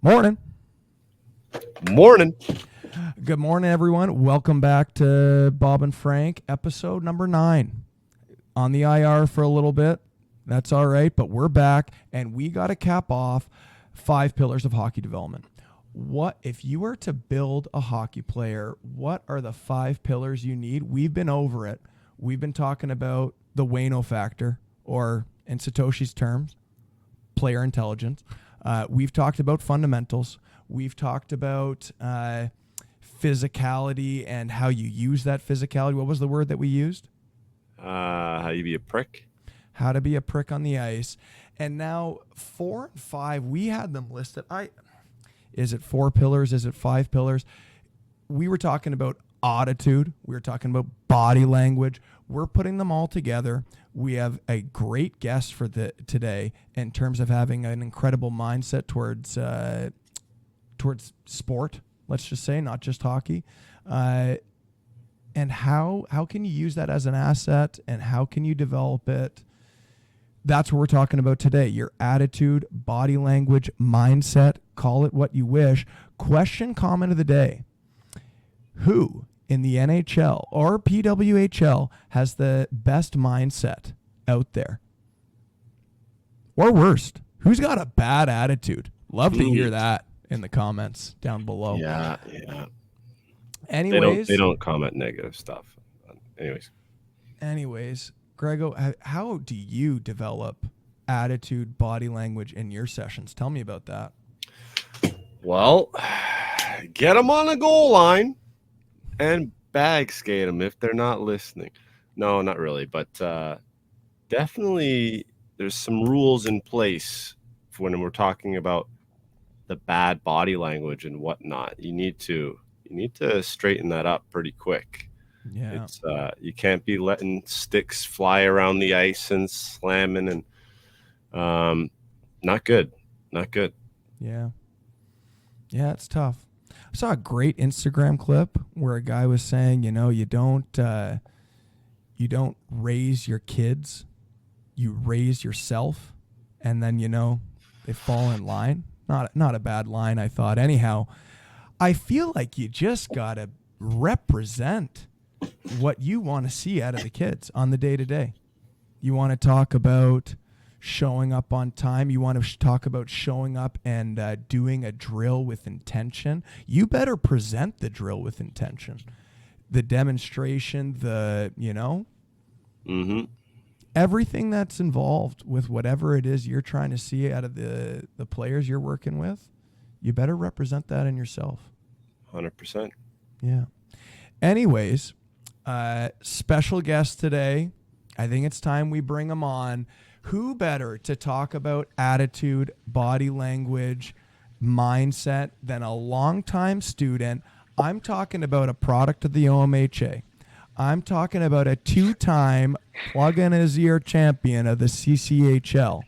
Morning. Morning. Good morning, everyone. Welcome back to Bob and Frank, episode number 9. On the IR for a little bit. That's all right, but we're back, and we got to cap off 5 pillars of hockey development. What if you were to build a hockey player, what are the 5 pillars you need? We've been over it. We've been talking about the Wayno factor, or in Satoshi's terms, player intelligence. We've talked about fundamentals. We've talked about physicality and how you use that physicality. What was the word that we used? How you be a prick? How to be a prick on the ice. And now 4 and 5, we had them listed. Is it 4 pillars? Is it 5 pillars? We were talking about attitude. We were talking about body language. We're putting them all together. We have a great guest for today in terms of having an incredible mindset towards sport. Let's just say, not just hockey. And how can you use that as an asset, and how can you develop it? That's what we're talking about today. Your attitude, body language, mindset, call it what you wish. Question, comment of the day. Who in the NHL or PWHL has the best mindset out there? Or worst, who's got a bad attitude? Love to hear that in the comments down below. Yeah. Anyways. They don't comment negative stuff. Anyways, Grego, how do you develop attitude, body language in your sessions? Tell me about that. Well, get them on the goal line and bag skate them if they're not listening. No, not really, but definitely there's some rules in place for when we're talking about the bad body language and whatnot. You need to straighten that up pretty quick. Yeah. It's you can't be letting sticks fly around the ice and slamming, and not good. Yeah, it's tough. I saw a great Instagram clip where a guy was saying, you don't raise your kids, you raise yourself, and then they fall in line. Not a bad line, I thought. Anyhow, I feel like you just gotta represent what you want to see out of the kids on the day-to-day. You want to talk about showing up on time. You want to talk about showing up and doing a drill with intention. You better present the drill with intention. The demonstration, everything that's involved with whatever it is you're trying to see out of the players you're working with, you better represent that in yourself. 100%. Yeah. Anyways, special guest today. I think it's time we bring him on. Who better to talk about attitude, body language, mindset than a longtime student? I'm talking about a product of the OMHA. I'm talking about a 2-time plug-in-his-ear champion of the CCHL.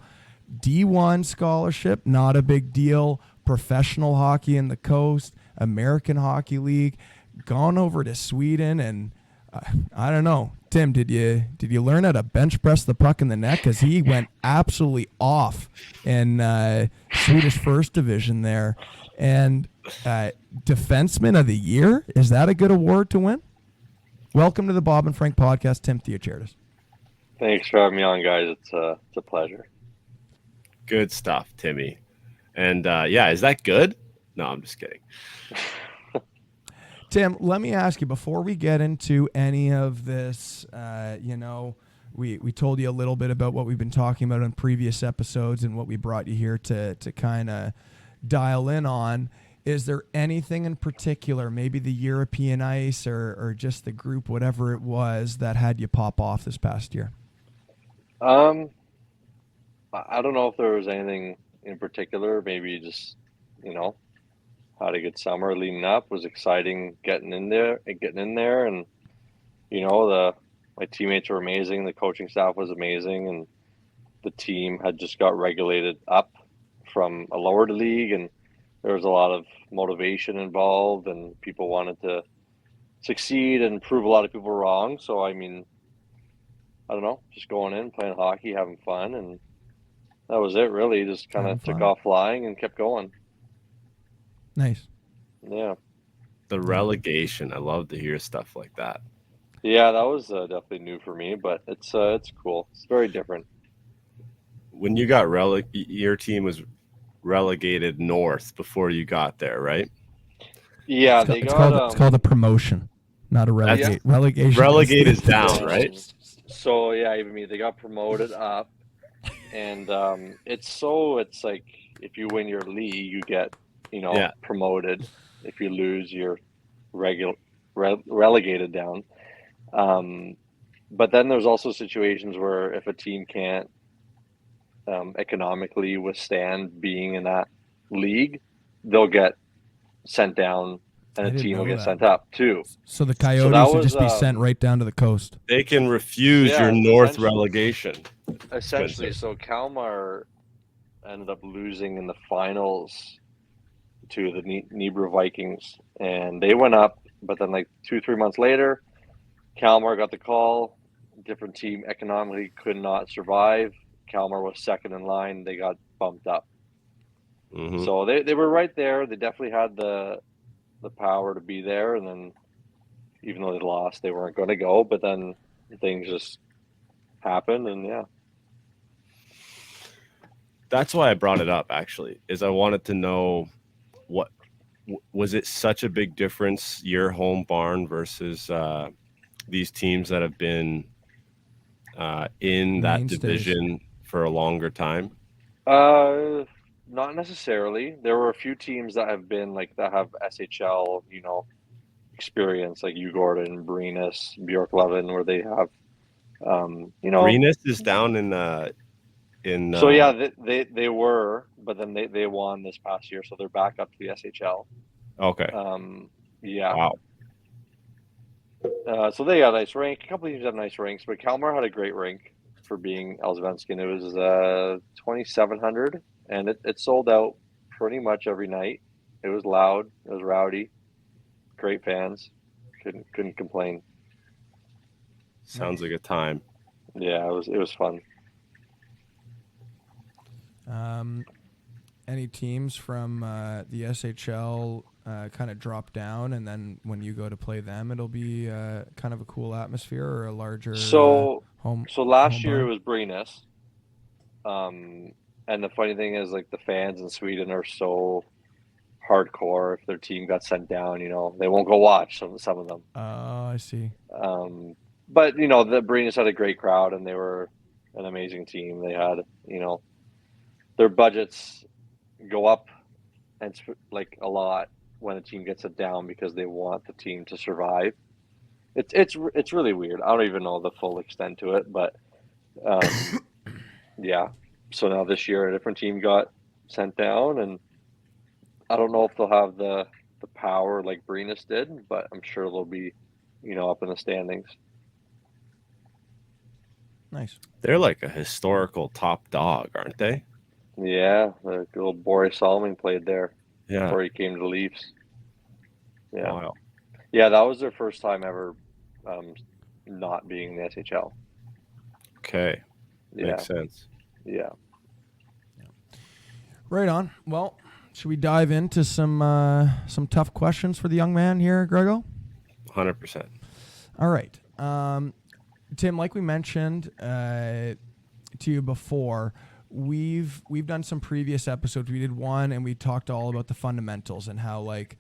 D1 scholarship, not a big deal. Professional hockey in the coast, American Hockey League. Gone over to Sweden, and I don't know. Tim, did you learn how to bench press the puck in the net? Because he went absolutely off in Swedish First Division there. And Defenseman of the Year, is that a good award to win? Welcome to the Bob and Frank podcast, Tim Theocharidis. Thanks for having me on, guys. It's a pleasure. Good stuff, Timmy. And is that good? No, I'm just kidding. Tim, let me ask you, before we get into any of this, we told you a little bit about what we've been talking about in previous episodes and what we brought you here to kind of dial in on. Is there anything in particular, maybe the European ice or just the group, whatever it was, that had you pop off this past year? I don't know if there was anything in particular. Maybe just, had a good summer leading up. Was exciting getting in there, and my teammates were amazing. The coaching staff was amazing, and the team had just got regulated up from a lower league, and there was a lot of motivation involved, and people wanted to succeed and prove a lot of people wrong. So I don't know, just going in, playing hockey, having fun, and that was it really. Just kind of took off flying and kept going. Nice. Yeah. The relegation. I love to hear stuff like that. Yeah, that was definitely new for me, but it's cool. It's very different. When you got your team was relegated north before you got there, right? Yeah, It's, they it's got called it's called a promotion, not a relegate. Relegation. Relegate the- is down, right? So yeah, even me, they got promoted up, and it's like if you win your league, you get Yeah. promoted. If you lose, you're relegated down. But then there's also situations where if a team can't economically withstand being in that league, they'll get sent down, and I a didn't team will know get that. sent up too. So the So that Coyotes would was just be sent right down to the coast. They can refuse Yeah, your north essentially. relegation. Essentially. Spencer. So Kalmar ended up losing in the finals to the Nibra Vikings, and they went up. But then, like 2-3 months later, Kalmar got the call. Different team economically could not survive. Kalmar was second in line. They got bumped up. Mhm. So they were right there. They definitely had the power to be there. And then, even though they lost, they weren't going to go. But then things just happened, and yeah. That's why I brought it up, actually, is I wanted to know what was it such a big difference, your home barn versus these teams that have been in that Mainstays. division for a longer time? Not necessarily. There were a few teams that have been that have SHL, experience, like U Gordon, Brenus, Bjork Levin, where they have, Renus is down in So yeah, they were, but then they won this past year, so they're back up to the SHL. okay. Yeah. Wow. So they got a nice rank. A couple of teams have nice ranks, but Kalmar had a great rank for being Allsvenskan. It was 2,700, and it sold out pretty much every night. It was loud. It was rowdy. Great fans. Couldn't complain. Sounds like a time. Yeah, it was fun. Any teams from the SHL kind of drop down, and then when you go to play them, it'll be kind of a cool atmosphere or a larger home. So last home year barn? it was Brenus. And the funny thing is, like, the fans in Sweden are so hardcore. If their team got sent down, they won't go watch some of them. Oh, I see. But the Brenus had a great crowd, and they were an amazing team. They had, their budgets go up and like a lot when a team gets it down because they want the team to survive. It's really weird. I don't even know the full extent to it, but yeah. So now this year a different team got sent down, and I don't know if they'll have the power like Brenus did, but I'm sure they'll be, up in the standings. Nice. They're like a historical top dog, aren't they? Yeah, the good old Boris Solomon played there before he came to the Leafs. Yeah. Wow. Yeah, that was their first time ever not being in the SHL. Okay. Yeah. Makes sense. Yeah. Right on. Well, should we dive into some tough questions for the young man here, Grego? 100%. All right. Tim, like we mentioned to you before, we've done some previous episodes. We did one, and we talked all about the fundamentals and how, like,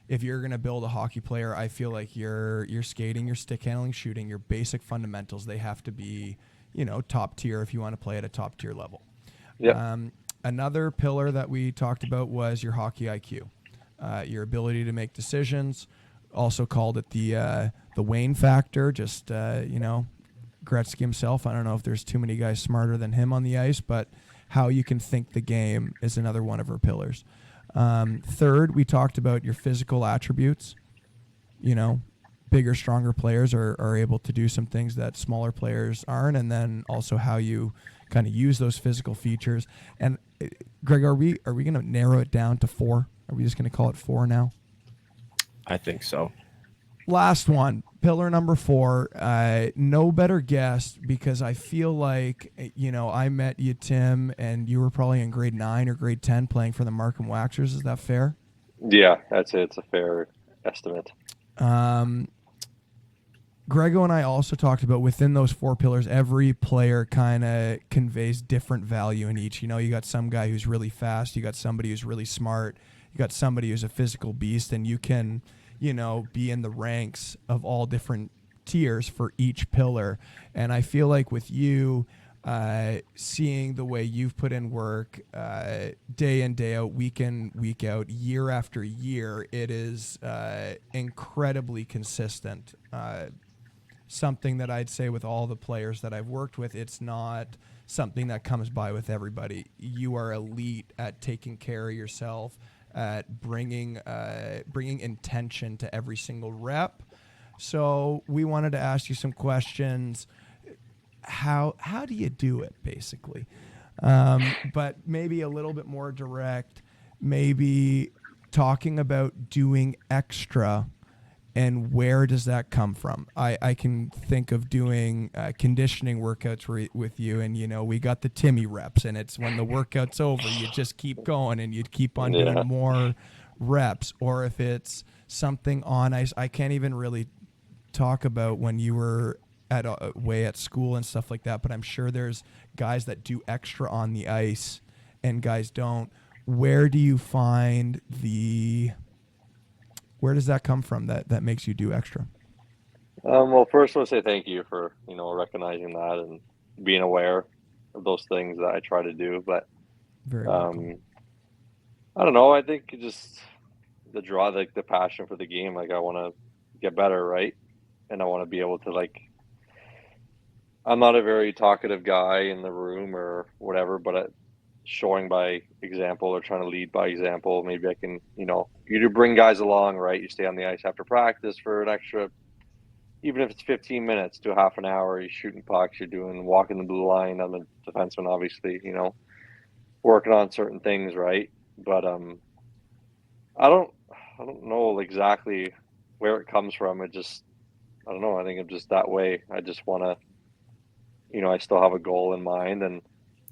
if you're going to build a hockey player, I feel like your skating, your stick handling, shooting, your basic fundamentals, they have to be, top tier if you want to play at a top tier level. Yeah. Another pillar that we talked about was your hockey IQ, your ability to make decisions. Also called it the Wayne factor. Just Gretzky himself. I don't know if there's too many guys smarter than him on the ice, but how you can think the game is another one of our pillars. Third, we talked about your physical attributes. Bigger, stronger players are able to do some things that smaller players aren't, and then also how you kind of use those physical features. And Greg, are we going to narrow it down to 4? Are we just going to call it 4 now? I think so. Last one, pillar number 4. No better guess, because I feel like, I met you, Tim, and you were probably in grade 9 or grade 10 playing for the Markham Waxers. Is that fair? Yeah, I'd say it's a fair estimate. Grego and I also talked about within those 4 pillars, every player kind of conveys different value in each. You know, you got some guy who's really fast, you got somebody who's really smart, you got somebody who's a physical beast, and you can, you know, be in the ranks of all different tiers for each pillar. And I feel like with you, seeing the way you've put in work day in, day out, week in, week out, year after year, it is incredibly consistent. Something that I'd say with all the players that I've worked with, it's not something that comes by with everybody. You are elite at taking care of yourself, at bringing intention to every single rep. So we wanted to ask you some questions. How do you do it, basically? But maybe a little bit more direct. Maybe talking about doing extra and where does that come from? I can think of doing conditioning workouts with you, and you know we got the Timmy reps, and it's when the workout's over, you just keep going and you keep on doing more reps. Or if it's something on ice, I can't even really talk about when you were at way at school and stuff like that, but I'm sure there's guys that do extra on the ice and guys don't. Where do you find where does that come from that makes you do extra? Well, first I want to say thank you for, recognizing that and being aware of those things that I try to do. But Very welcome. I don't know. I think just the draw, like the passion for the game. Like I want to get better, right? And I want to be able to I'm not a very talkative guy in the room or whatever, but showing by example or trying to lead by example, maybe I can, you do bring guys along, right? You stay on the ice after practice for an extra, even if it's 15 minutes to half an hour, you're shooting pucks, you're doing walking the blue line. I'm a defenseman, obviously, working on certain things, right? But I don't, I don't know exactly where it comes from. It just, I don't know. I think I'm just that way. I just want to, I still have a goal in mind, and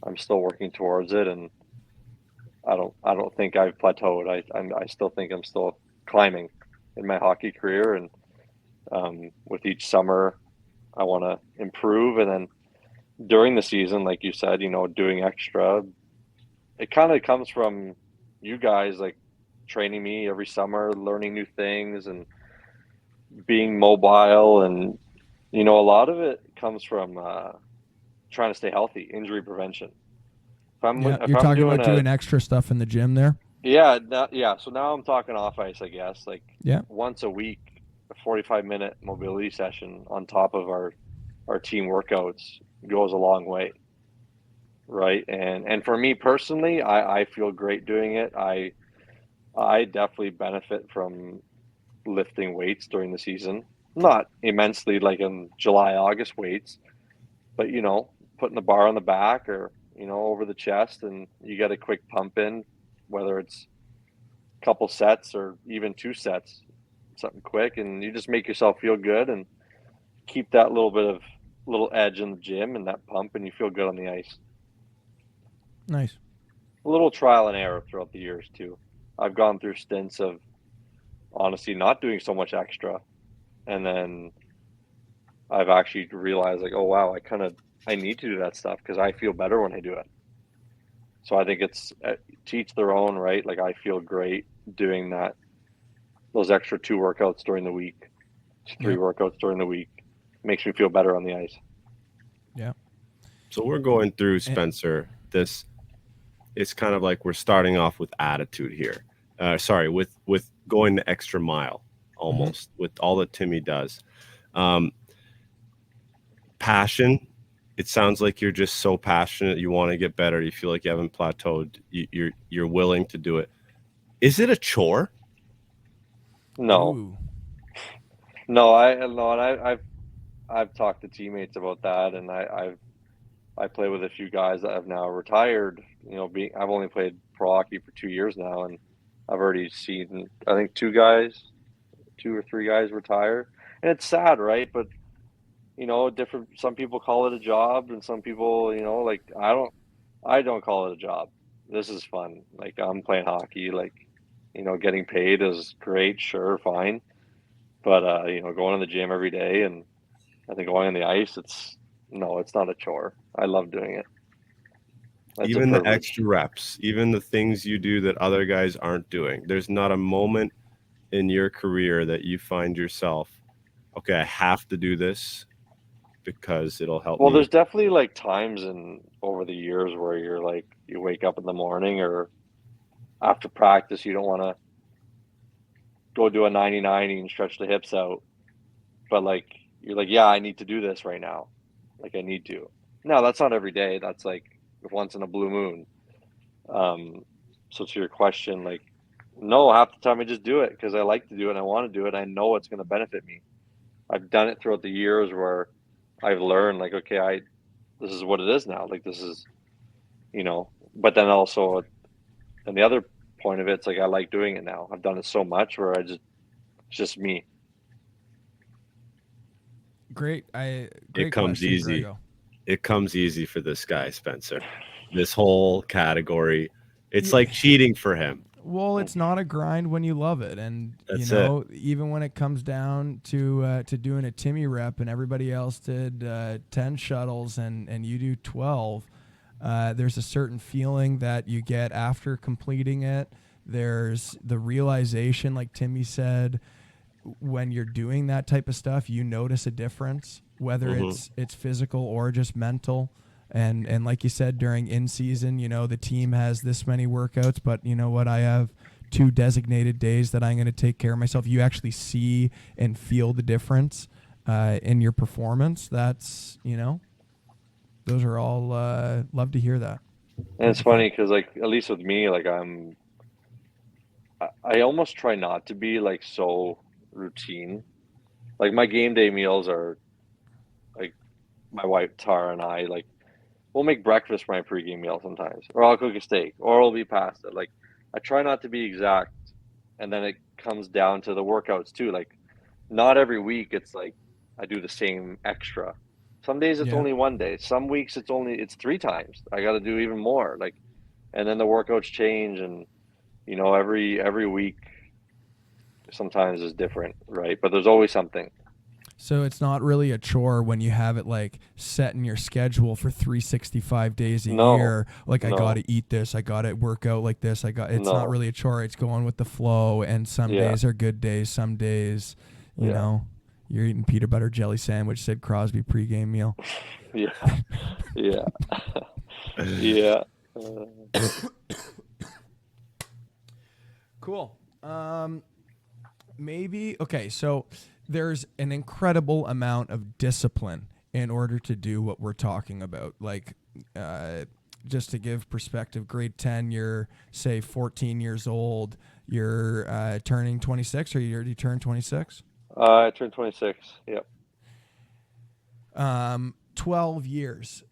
I'm still working towards it. And I don't think I've plateaued. I still think I'm still climbing in my hockey career, and with each summer, I want to improve. And then during the season, like you said, doing extra, it kind of comes from you guys like training me every summer, learning new things, and being mobile. And a lot of it comes from trying to stay healthy, injury prevention. Yeah, If you're I'm talking doing about doing extra stuff in the gym there. yeah, yeah. So now I'm talking off ice, I guess, like Yeah. once a week, a 45-minute mobility session on top of our team workouts goes a long way, right? And for me personally, I feel great doing it. I definitely benefit from lifting weights during the season. Not immensely like in July, August weights, but putting the bar on the back or over the chest, and you get a quick pump in, whether it's a couple sets or even 2 sets, something quick, and you just make yourself feel good and keep that little edge in the gym and that pump, and you feel good on the ice. Nice. A little trial and error throughout the years too. I've gone through stints of honestly not doing so much extra, and then I've actually realized like, oh wow, I need to do that stuff because I feel better when I do it. So I think it's to each their own, right? Like I feel great doing those extra 2 workouts during the week, 3 Yep. workouts during the week. Makes me feel better on the ice. Yeah. So we're going through, And, Spencer, this, it's kind of like we're starting off with attitude here. Sorry, with going the extra mile almost with all that Timmy does. Passion. It sounds like you're just so passionate. You want to get better. You feel like you haven't plateaued. You're willing to do it. Is it a chore? No, ooh. no, and I've talked to teammates about that, and I play with a few guys that have now retired. I've only played pro hockey for 2 years now, and I've already seen I think 2 or 3 guys retire, and it's sad, right? But different. Some people call it a job, and some people, like I don't call it a job. This is fun. Like I'm playing hockey. Like getting paid is great, sure, fine. But going to the gym every day, and I think going on the ice, it's not a chore. I love doing it. That's Even a the privilege. extra reps, even the things you do that other guys aren't doing. There's not a moment in your career that you find yourself, okay, I have to do this because it'll help Well, me. there's definitely like times over the years where you're like, you wake up in the morning or after practice, you don't want to go do a 90-90 and stretch the hips out, but like you're like, yeah, I need to do this right now. Like I need to. No, that's not every day. That's like once in a blue moon. So to your question, like, no, half the time I just do it because I like to do it and I want to do it. I know it's going to benefit me. I've done it throughout the years where I've learned like, okay, this is what it is now. Like this is, but then also, and the other point of it's like, I like doing it now. I've done it so much where it's just me. Great. It Great comes question, easy. Grego. It comes easy for this guy, Spencer. This whole category, it's Yeah. like cheating for him. Well, it's not a grind when you love it, and That's even when it comes down to doing a Timmy rep, and everybody else did 10 shuttles, and you do 12. There's a certain feeling that you get after completing it. There's the realization, like Timmy said, when you're doing that type of stuff, you notice a difference, whether it's physical or just mental. And like you said, during in season, the team has this many workouts, but you know what? I have 2 designated days that I'm going to take care of myself. You actually see and feel the difference in your performance. That's, those are all, love to hear that. And it's funny because like, at least with me, like I almost try not to be like so routine. Like my game day meals are like my wife Tara and I like we'll make breakfast for my pregame meal sometimes, or I'll cook a steak, or it'll be pasta. Like I try not to be exact, and then it comes down to the workouts too. Like not every week it's like I do the same extra. Some days it's only one day. Some weeks it's 3 times. I got to do even more. Like, and then the workouts change, and every week sometimes is different, right? But there's always something. So it's not really a chore when you have it like set in your schedule for 365 days a year. Like I got to eat this, I got to work out like this. It's not really a chore. It's going with the flow. And some days are good days. Some days, you know, you're eating peanut butter jelly sandwich, Sid Crosby pregame meal. Yeah. Yeah. Yeah. Cool. Maybe, okay, so there's an incredible amount of discipline in order to do what we're talking about. Like, just to give perspective, grade 10, you're, say, 14 years old. You're turning 26, or you already turned 26? I turned 26, yep. 12 years,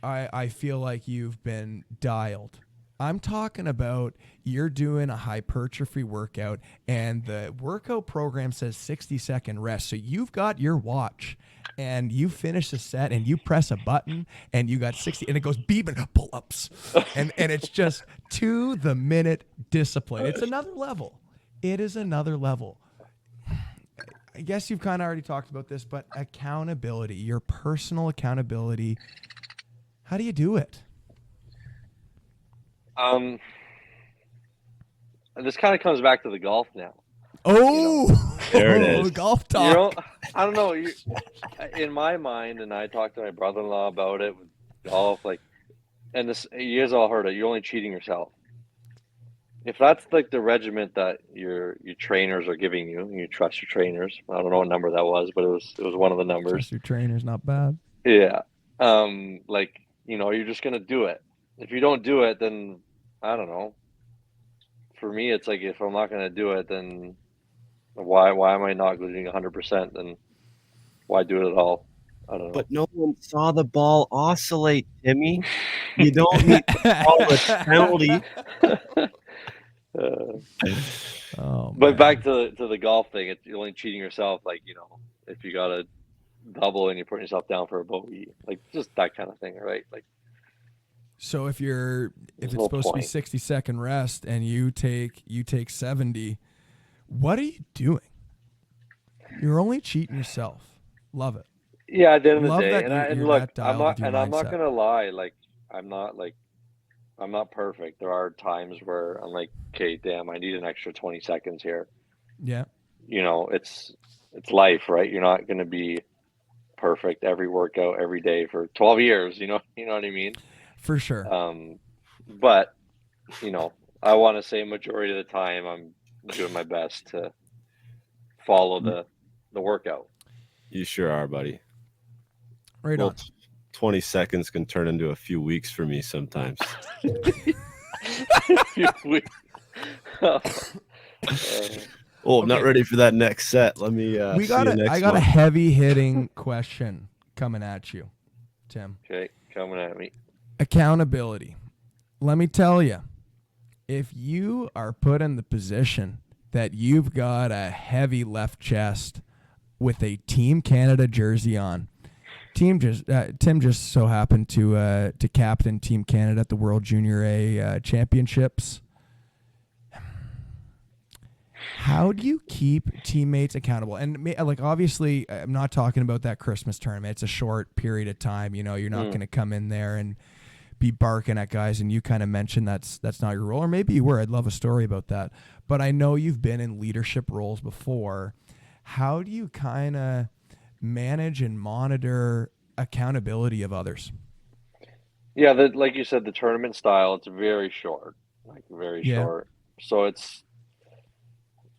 I feel like you've been dialed. I'm talking about you're doing a hypertrophy workout and the workout program says 60-second rest. So you've got your watch and you finish the set and you press a button and you got 60 and it goes beep and pull-ups. And it's just to the minute discipline. It's another level. It is another level. I guess you've kind of already talked about this, but accountability, your personal accountability, how do you do it? This kind of comes back to the golf now. Oh, there it is. Golf talk. I don't know. In my mind, and I talked to my brother-in-law about it with golf, like, and this, you guys all heard it. You're only cheating yourself. If that's like the regiment that your trainers are giving you, and you trust your trainers. I don't know what number that was, but it was one of the numbers. Trust your trainers, not bad. Yeah. Like, you're just gonna do it. If you don't do it, then I don't know. For me, it's like if I'm not gonna do it, then why am I not doing 100%? Then why do it at all? I don't know. But no one saw the ball oscillate, Timmy. You don't need to call a penalty. But back to the golf thing, you're only cheating yourself. Like, if you got a double and you're putting yourself down for a bogey, like just that kind of thing, right? Like, So if There's it's no supposed to be point. 60-second rest and you take 70, what are you doing? You're only cheating yourself. Love it. Yeah, at the end of the Love day, that and you're look, that dialed with your I'm not mindset. gonna lie, like I'm not perfect. There are times where I'm like, okay, damn, I need an extra 20 seconds here. Yeah, It's life, right? You're not gonna be perfect every workout every day for 12 years. You know what I mean. for sure. Um, but I want to say majority of the time I'm doing my best to follow the workout. You sure are, buddy. Right Well, on. 20 seconds can turn into a few weeks for me sometimes. Uh, Oh, I'm not Okay, ready for that next set. Let me see you I next got a month. heavy hitting question coming at you, Tim. okay, coming at me. Accountability. Let me tell you, if you are put in the position that you've got a heavy left chest with a Team Canada jersey on, Tim just so happened to captain Team Canada at the World Junior A Championships. How do you keep teammates accountable? And like, obviously, I'm not talking about that Christmas tournament. It's a short period of time. You're not going to come in there and be barking at guys. And you kind of mentioned that's not your role, or maybe you were. I'd love a story about that. But I know you've been in leadership roles before. How do you kind of manage and monitor accountability of others? Yeah, like you said, the tournament style, it's very short, like very Yeah. short. So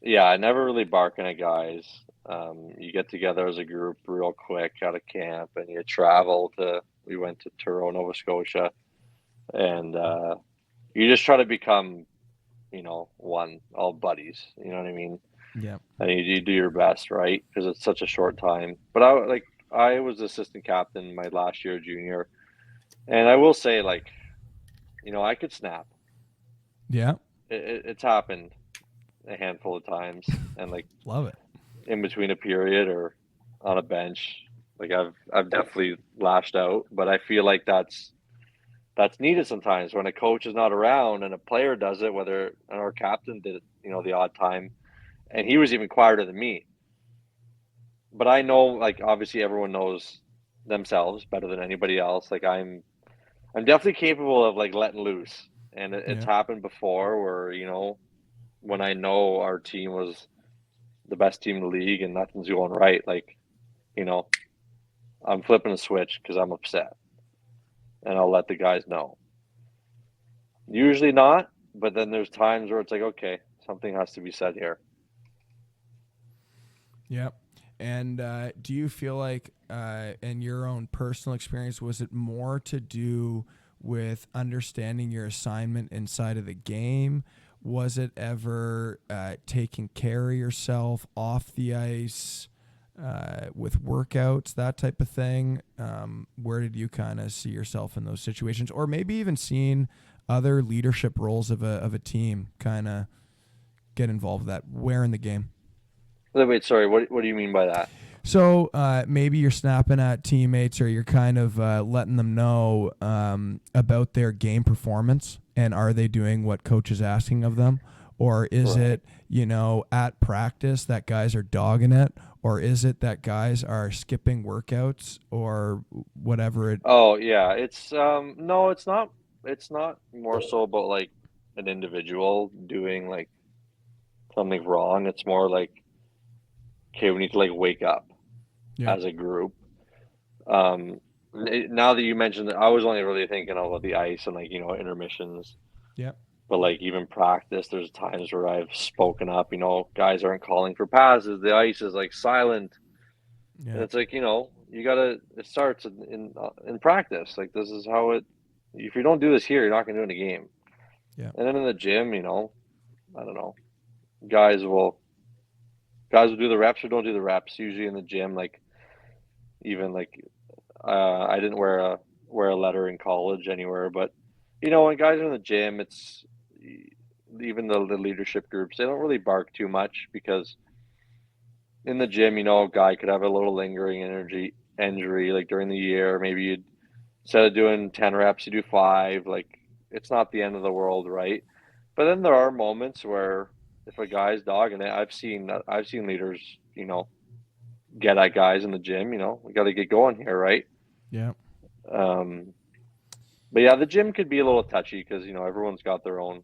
yeah, I never really barking at guys. You get together as a group real quick out of camp, and you travel to. We went to Truro, Nova Scotia, and you just try to become, one, all buddies. You know what I mean? Yeah. And you do your best, right? Because it's such a short time. But I was assistant captain my last year junior, and I will say, like, I could snap. Yeah. It's happened a handful of times, and like Love it. in between a period or on a bench, like I've definitely lashed out. But I feel like that's needed sometimes when a coach is not around and a player does it. Whether our captain did it, the odd time, and he was even quieter than me. But I know, like, obviously everyone knows themselves better than anybody else. Like I'm definitely capable of like letting loose, and it's Yeah. happened before where when I know our team was the best team in the league and nothing's going right, like, you know, I'm flipping a switch because I'm upset, and I'll let the guys know. Usually not, but then there's times where it's like, okay, something has to be said here. Yep. And do you feel like, in your own personal experience, was it more to do with understanding your assignment inside of the game? Was it ever taking care of yourself off the ice, with workouts, that type of thing? Where did you kind of see yourself in those situations, or maybe even seeing other leadership roles of a team kind of get involved with that? Where in the game? Wait, sorry, what do you mean by that? So maybe you're snapping at teammates, or you're kind of letting them know about their game performance, and are they doing what coach is asking of them, or is Right. it at practice that guys are dogging it, or is it that guys are skipping workouts, or whatever it? Oh yeah, it's no, it's not more so about like an individual doing like something wrong. It's more like, okay, we need to like wake up Yeah, as a group. Um, Now that you mentioned it, I was only really thinking about the ice and like intermissions, yeah, but like even practice, there's times where I've spoken up. Guys aren't calling for passes. The ice is like silent, and yeah, it's like you gotta. It starts in practice. Like this is how it. If you don't do this here, you're not gonna do it in a game. yeah, And then in the gym, I don't know. Guys will guys will do the reps or don't do the reps. Usually in the gym, like even like I didn't wear a letter in college anywhere, but when guys are in the gym, it's even the leadership groups. They don't really bark too much because in the gym, a guy could have a little lingering energy injury like during the year. Maybe you'd instead of doing 10 reps, you do 5. Like, it's not the end of the world, right? But then there are moments where if a guy's dogging it, I've seen leaders, get at guys in the gym. We got to get going here, right? Yeah. But yeah, the gym could be a little touchy because everyone's got their own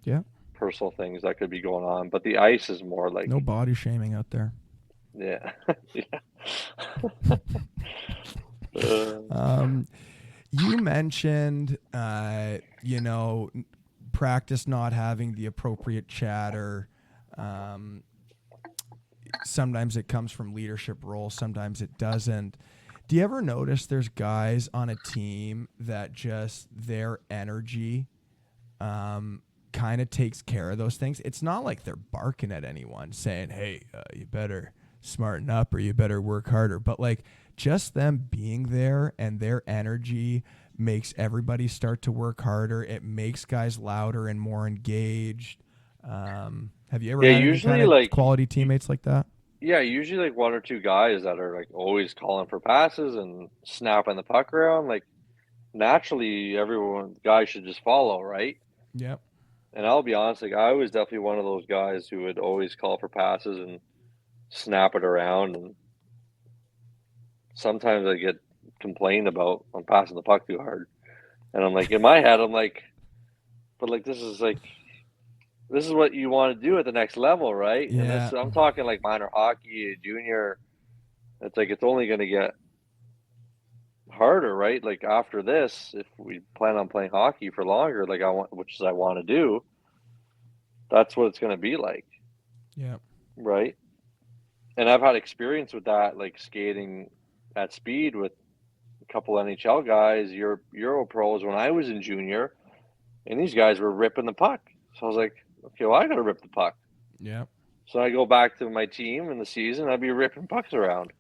Yeah. personal things that could be going on. But the ice is more like No body shaming out there. yeah, yeah. You mentioned, practice not having the appropriate chatter. Sometimes it comes from leadership roles, sometimes it doesn't. Do you ever notice there's guys on a team that just their energy kind of takes care of those things? It's not like they're barking at anyone saying, hey, you better smarten up or you better work harder. But like just them being there and their energy makes everybody start to work harder. It makes guys louder and more engaged. Have you ever had any Usually kind of like quality teammates like that? yeah, usually like 1 or 2 guys that are like always calling for passes and snapping the puck around. Like naturally, guys should just follow, right? Yep. And I'll be honest, like I was definitely one of those guys who would always call for passes and snap it around. And sometimes I get complained about I'm passing the puck too hard. And I'm like, in my head, I'm like, but like this is what you want to do at the next level, right? Yeah. And I'm talking like minor hockey, junior. It's like it's only going to get harder, right? Like after this, if we plan on playing hockey for longer, like I want to do, that's what it's going to be like. Yeah. Right. And I've had experience with that, like skating at speed with a couple NHL guys, Euro pros when I was in junior, and these guys were ripping the puck. So I was like, okay, well, I got to rip the puck. Yeah. So I go back to my team in the season, I'd be ripping pucks around.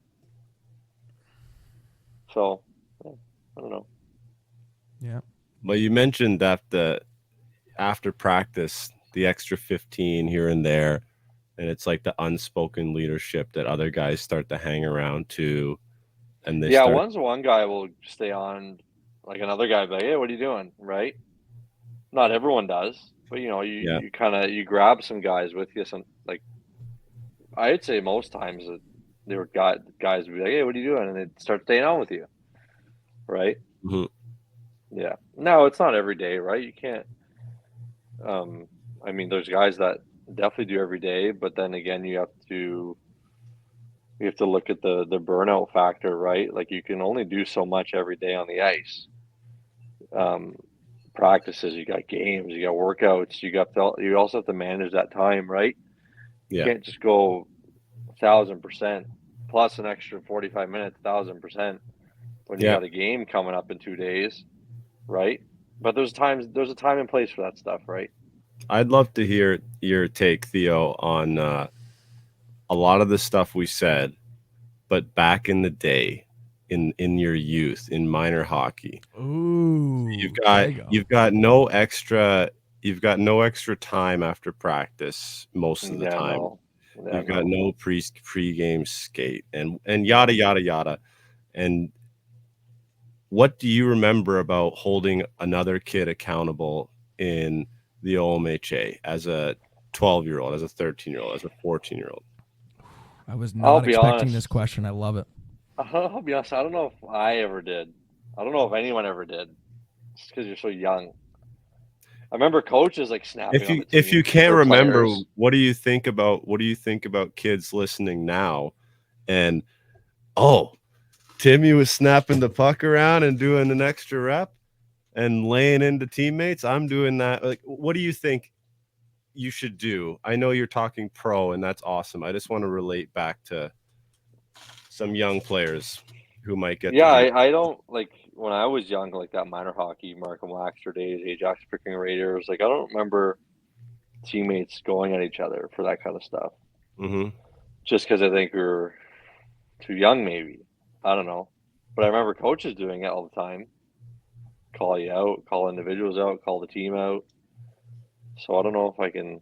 So I don't know. Yeah. But you mentioned that after practice, the extra 15 here and there, and it's like the unspoken leadership that other guys start to hang around to. And they once one guy will stay on, like another guy will be like, hey, what are you doing? Right? Not everyone does, but you kind of you grab some guys with you. Some like I'd say most times that there were guys would be like, hey, what are you doing? And they'd start staying on with you. Right? Mm-hmm. Yeah. No, it's not every day, right? You can't. I mean, there's guys that definitely do every day, but then again, you have to look at the burnout factor, right? Like you can only do so much every day on the ice. Practices, you got games, you got workouts, you also have to manage that time, right? You can't just go 1,000% plus an extra 45 minutes, 1,000% when you got a game coming up in 2 days, right? But there's a time and place for that stuff, right? I'd love to hear your take, Theo, on a lot of the stuff we said, but back in the day, in your youth, in minor hockey. Ooh. You've got no extra time after practice most of the time. You've got no pre-game skate and yada yada yada. And what do you remember about holding another kid accountable in the OMHA as a 12-year-old, as a 13-year-old, as a 14-year-old? I was not expecting this question. I love it. I'll be honest. I don't know if I ever did. I don't know if anyone ever did. Just because you're so young. I remember coaches like snapping. If you can't remember, what do you think about kids listening now? And Timmy was snapping the puck around and doing an extra rep and laying into teammates. I'm doing that. Like, what do you think you should do? I know you're talking pro, and that's awesome. I just want to relate back to some young players who might get. Yeah, I don't like when I was young, like that minor hockey, Markham Waxter days, Ajax Pickering Raiders. Like I don't remember teammates going at each other for that kind of stuff. Mm-hmm. Just because I think we were too young, maybe. I don't know. But I remember coaches doing it all the time. Call you out, call individuals out, call the team out. So I don't know if I can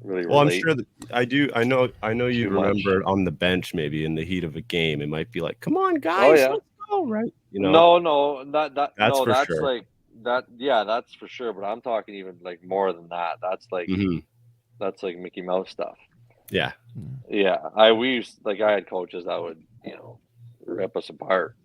really relate. Well, I'm sure that I do. I know you remember on the bench, maybe in the heat of a game. It might be like, come on, guys, let's go, right? You know, No, that that's no, for that's sure. like that. Yeah, that's for sure. But I'm talking even like more than that. Hmm. That's like Mickey Mouse stuff. Yeah. Yeah, we used like I had coaches that would rip us apart,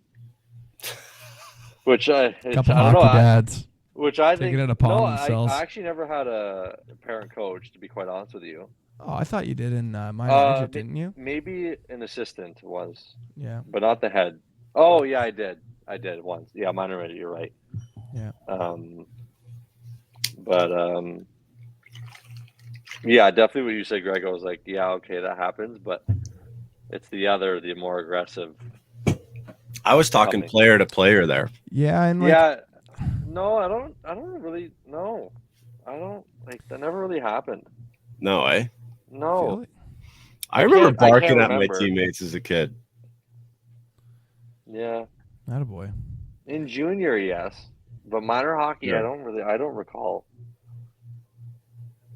which Couple I don't know. hockey dads Which I taking think it no, upon I themselves. actually never had a parent coach, to be quite honest with you. Oh, I thought you did in minor midget, didn't you? Maybe an assistant was, Yeah, but not the head. Oh yeah, I did. I did once. Yeah, minor midget. You're right. yeah. But yeah, definitely what you said, Greg. I was like, yeah, okay, that happens, but it's the more aggressive I was talking coming. player to player there. Yeah, and like Yeah, no, I don't really. No, I don't like that. Never really happened. No way. No, feel it. I remember I can't barking at my remember. teammates as a kid. Yeah, Attaboy. in junior, yes, but minor hockey, Sure. I don't recall.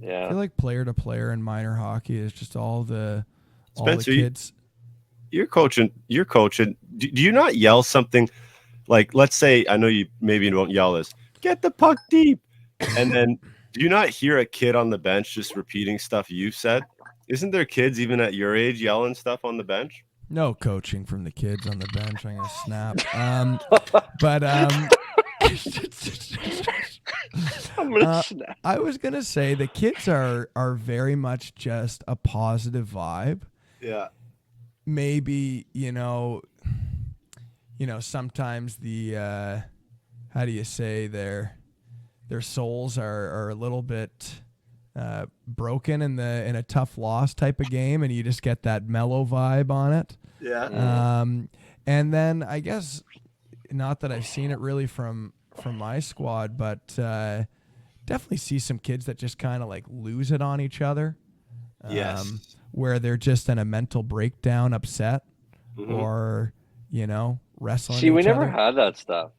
I Yeah, feel like player to player in minor hockey is just all the Spencer, kids. you're coaching. You're coaching. Do you not yell something like, let's say, I know you maybe don't yell this, get the puck deep, and then do you not hear a kid on the bench just repeating stuff you said? Isn't there kids even at your age yelling stuff on the bench? No coaching from the kids on the bench. I'm gonna snap. But I'm gonna snap. I was gonna say the kids are very much just a positive vibe. Yeah. Maybe sometimes the how do you say their souls are a little bit broken in a tough loss type of game, and you just get that mellow vibe on it. Yeah. And then I guess not that I've seen it really from my squad, but definitely see some kids that just kind of like lose it on each other. Yes. Where they're just in a mental breakdown, upset, Mhm. or wrestling See, we each never other. had that stuff,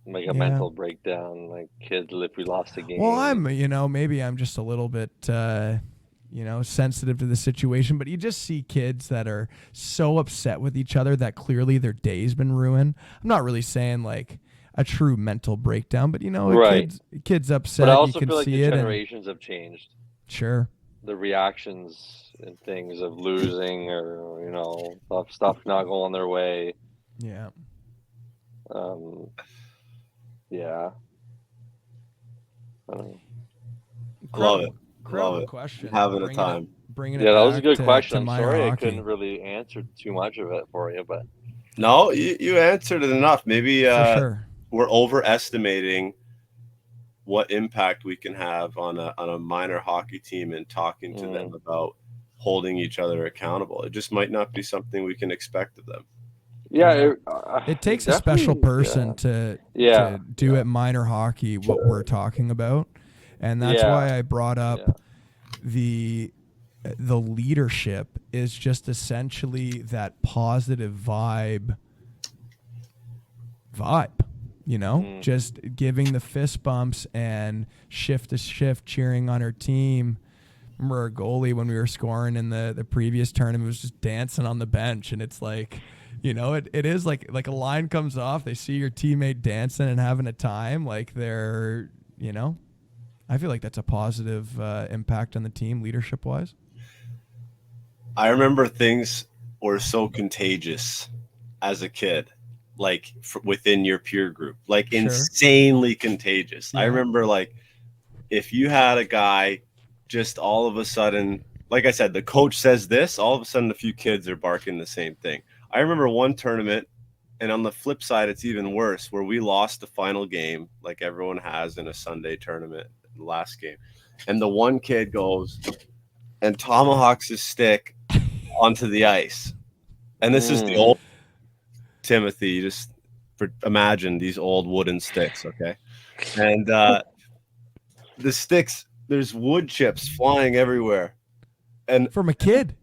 like a Yeah. mental breakdown, like kids if we lost a game. Well, I'm maybe I'm just a little bit sensitive to the situation, but you just see kids that are so upset with each other that clearly their day's been ruined. I'm not really saying like a true mental breakdown, but Right. kids But I upset, you also can feel like the see it, and generations have changed. sure. The reactions and things of losing or stuff not going their way. Yeah. Yeah. I don't know. Love it. Incredible Love it. question. Having a time. Bringing it Yeah, that back was a good question. to I'm minor sorry I hockey. couldn't really answer too much of it for you, but No, you answered it enough. Maybe For sure. we're overestimating what impact we can have on a minor hockey team and talking to them about holding each other accountable. It just might not be something we can expect of them. yeah, It takes a special person to do at minor hockey what we're talking about, and that's why I brought up the leadership is just essentially that positive vibe, just giving the fist bumps and shift to shift, cheering on her team. Remember our goalie when we were scoring in the previous tournament was just dancing on the bench, and it's like, it is like a line comes off, they see your teammate dancing and having a time, like they're, I feel like that's a positive impact on the team leadership wise. I remember things were so contagious as a kid, like within your peer group, like insanely contagious. I remember like if you had a guy just all of a sudden, like I said, the coach says this, all of a sudden a few kids are barking the same thing. I remember one tournament, and on the flip side, it's even worse, where we lost the final game, like everyone has in a Sunday tournament, the last game. And the one kid goes and tomahawks his stick onto the ice. And this is the old Timothy. You just imagine these old wooden sticks, okay? And the sticks, there's wood chips flying everywhere. And from a kid.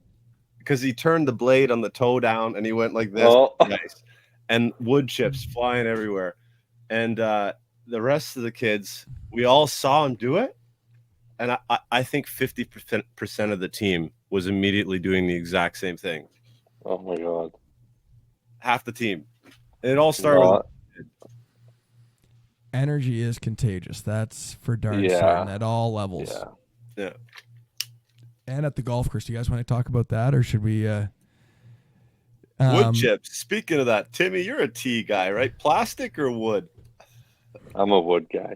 Because he turned the blade on the toe down and he went like this. Nice. And wood chips flying everywhere. And the rest of the kids, we all saw him do it. And I think 50% of the team was immediately doing the exact same thing. Oh my God. Half the team. And it all started with Energy is contagious. That's for darn Yeah. certain at all levels. Yeah. Yeah. And at the golf course. Do you guys want to talk about that, or should we? Wood chips. Speaking of that, Timmy, you're a tea guy, right? Plastic or wood? I'm a wood guy.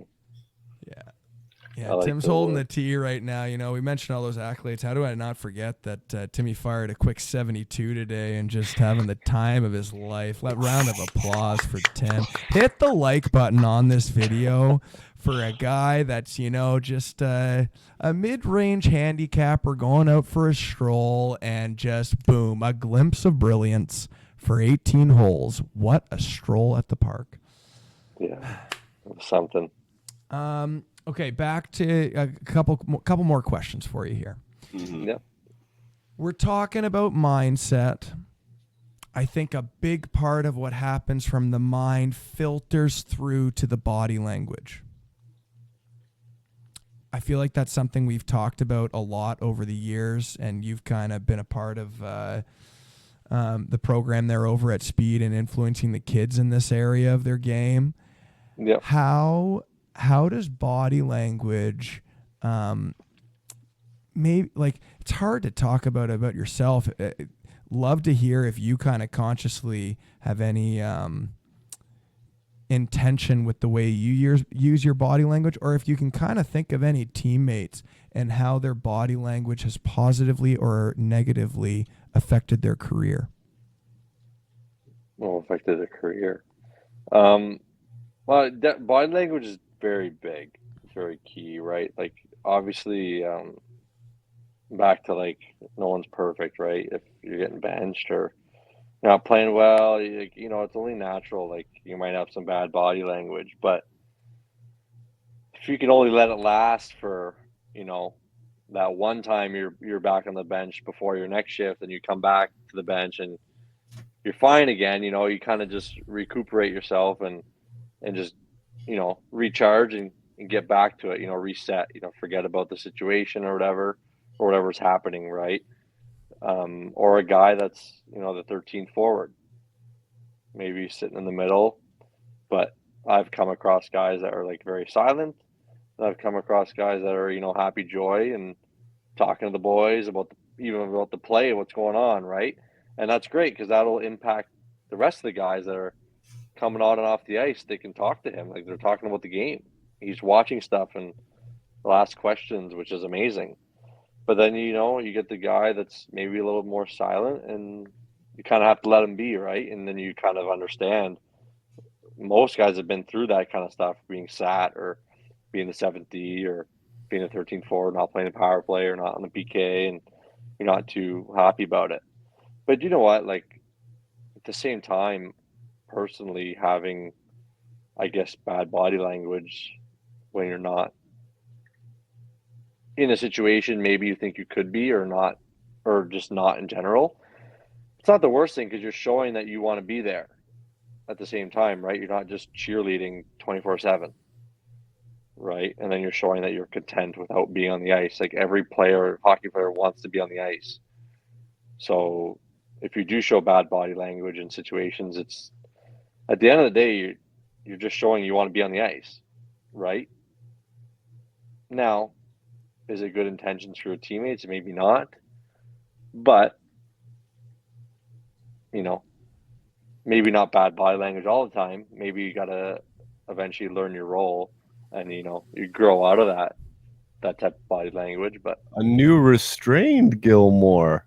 Yeah, like Tim's the holding wood. the tee right now. You know, we mentioned all those accolades. How do I not forget that Timmy fired a quick 72 today and just having the time of his life? Round of applause for Tim. Hit the like button on this video for a guy that's, you know, just a mid-range handicapper going out for a stroll and just, boom, a glimpse of brilliance for 18 holes. What a stroll at the park. Yeah. Something. Okay, back to a couple more questions for you here. Mm-hmm. Yeah. We're talking about mindset. I think a big part of what happens from the mind filters through to the body language. I feel like that's something we've talked about a lot over the years, and you've kind of been a part of the program there over at Speed and influencing the kids in this area of their game. Yeah. How does body language, maybe, like, it's hard to talk about yourself. Love to hear if you kind of consciously have any intention with the way you use your body language, or if you can kind of think of any teammates and how their body language has positively or negatively affected their career. Well, affected their career. Well, body language is very big. It's very key, right? Like, obviously, back to, like, no one's perfect, right? If you're getting benched or you're not playing well, you know, it's only natural. Like, you might have some bad body language, but if you can only let it last for, you know, that one time you're back on the bench before your next shift, and you come back to the bench and you're fine again, you know, you kind of just recuperate yourself and just, you know, recharge and get back to it, you know, reset, you know, forget about the situation or whatever's happening, right? Or a guy that's, you know, the 13th forward, maybe sitting in the middle, but I've come across guys that are, like, very silent. I've come across guys that are, you know, happy joy and talking to the boys even about the play, what's going on, right? And that's great because that'll impact the rest of the guys that are coming on and off the ice. They can talk to him like they're talking about the game. He's watching stuff and they'll ask questions, which is amazing. But then, you know, you get the guy that's maybe a little more silent, and you kind of have to let him be, right? And then you kind of understand. Most guys have been through that kind of stuff, being sat or being the 7th D or being a 13th forward, not playing the power play or not on the PK, and you're not too happy about it. But you know what? Like, at the same time, personally, having, I guess, bad body language when you're not in a situation maybe you think you could be or not, or just not in general, it's not the worst thing because you're showing that you want to be there at the same time, right? You're not just cheerleading 24/7, right? And then you're showing that you're content without being on the ice. Like, every hockey player wants to be on the ice. So if you do show bad body language in situations, it's, at the end of the day, you're just showing you want to be on the ice, right? Now, is it good intentions for your teammates? Maybe not. But, you know, maybe not bad body language all the time. Maybe you got to eventually learn your role and, you know, you grow out of that type of body language. But A new restrained Gilmore.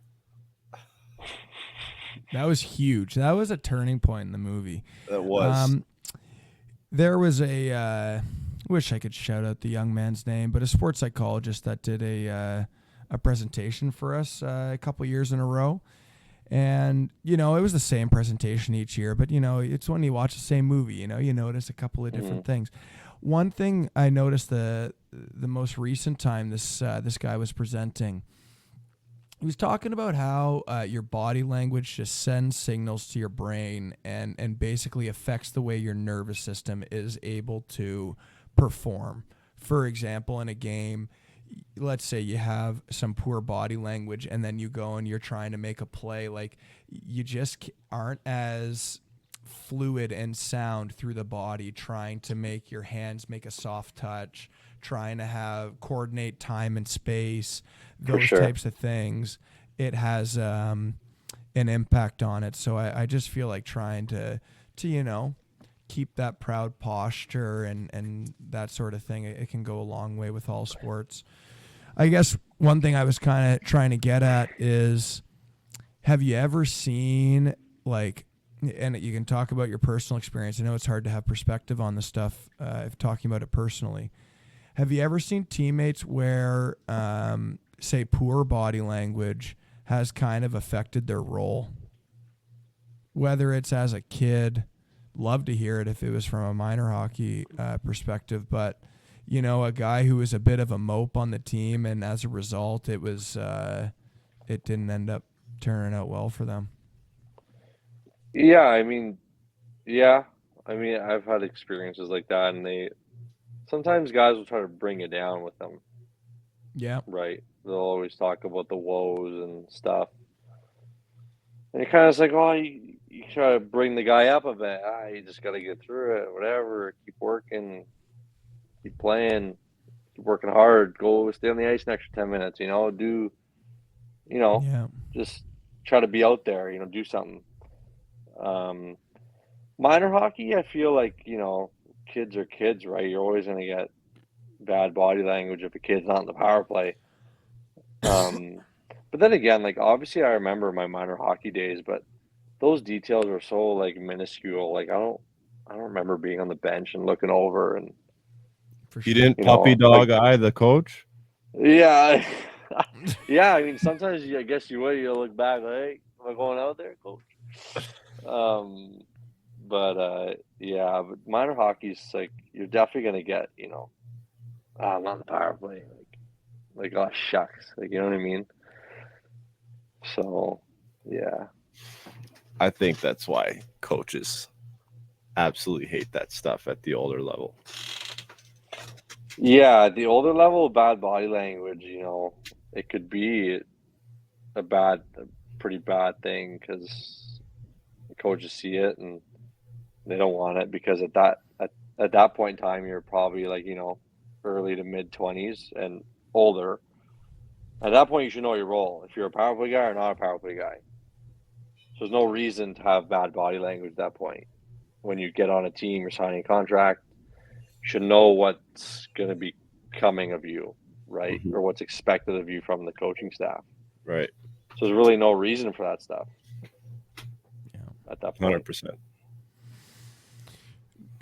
That was huge. That was a turning point in the movie. That was. There was a wish I could shout out the young man's name, but a sports psychologist that did a presentation for us a couple years in a row. And, you know, it was the same presentation each year, but, you know, it's when you watch the same movie, you know, you notice a couple of different things. One thing I noticed the most recent time this guy was presenting, he was talking about how your body language just sends signals to your brain and basically affects the way your nervous system is able to perform. For example, in a game, let's say you have some poor body language and then you go and you're trying to make a play, like, you just aren't as fluid and sound through the body, trying to make your hands make a soft touch, trying to have coordinate time and space, those types of things, it has an impact on it. So I just feel like trying to keep that proud posture and that sort of thing. It can go a long way with all sports. I guess one thing I was kind of trying to get at is, have you ever seen, like, and you can talk about your personal experience. I know it's hard to have perspective on this stuff if talking about it personally. Have you ever seen teammates where, say, poor body language has kind of affected their role? Whether it's as a kid, love to hear it if it was from a minor hockey perspective, but a guy who was a bit of a mope on the team, and as a result, it didn't end up turning out well for them. Yeah, I mean, I've had experiences like that, and sometimes guys will try to bring it down with them. Yeah. Right. They'll always talk about the woes and stuff. And it kind of like, oh, you try to bring the guy up a bit. You just got to get through it, whatever. Keep working, keep playing, keep working hard. Go stay on the ice an extra 10 minutes, just try to be out there, do something. Minor hockey, I feel like, kids are kids, right? You're always going to get bad body language if a kid's not in the power play. But then again, like, obviously I remember my minor hockey days, but those details are so, like, minuscule. Like, I don't remember being on the bench and looking over and For sure. You didn't puppy dog eye the coach? Yeah. Yeah, I mean, sometimes I guess you would. You'll look back, like, hey, am I going out there, coach? But minor hockey's like, you're definitely gonna get, I'm on the power play, like oh shucks, like, you know what I mean? So, yeah. I think that's why coaches absolutely hate that stuff at the older level. Yeah, at the older level, bad body language, it could be a pretty bad thing, because the coaches see it and they don't want it, because at that point in time, you're probably like, early to mid 20s and older. At that point, you should know your role, if you're a power play guy or not a power play guy. So there's no reason to have bad body language at that point. When you get on a team, you're signing a contract, you should know what's going to be coming of you, right? Mm-hmm. Or what's expected of you from the coaching staff. Right. So there's really no reason for that stuff. Yeah. At that point. 100%.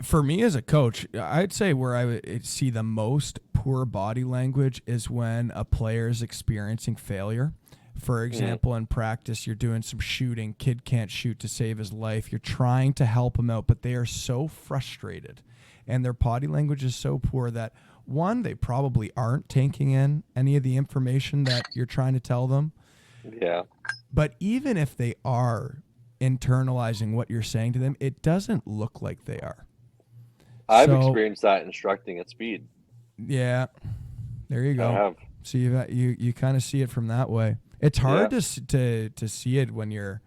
For me as a coach, I'd say where I would see the most poor body language is when a player is experiencing failure. For example, in practice, you're doing some shooting. Kid can't shoot to save his life. You're trying to help him out, but they are so frustrated, and their body language is so poor that, one, they probably aren't taking in any of the information that you're trying to tell them. Yeah. But even if they are internalizing what you're saying to them, it doesn't look like they are. I've experienced that instructing at speed. Yeah, there you go. I have. So you kind of see it from that way. It's hard to see it when you're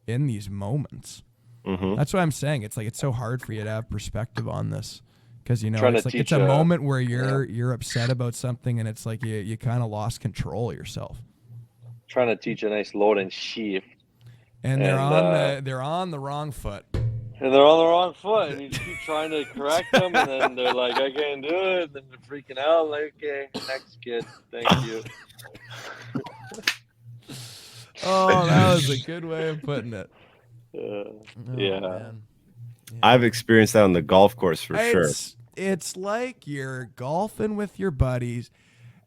in these moments. Mm-hmm. That's what I'm saying. It's like it's so hard for you to have perspective on this, because it's a moment where you're upset about something, and it's like you kind of lost control of yourself. Trying to teach a nice load and shift, and they're on the wrong foot. And they're on the wrong foot, and you just keep trying to correct them, and then they're like, I can't do it, and then they're freaking out, like, okay, next kid, thank you. Oh, that was a good way of putting it. Yeah. Man. I've experienced that on the golf course for sure. It's like you're golfing with your buddies.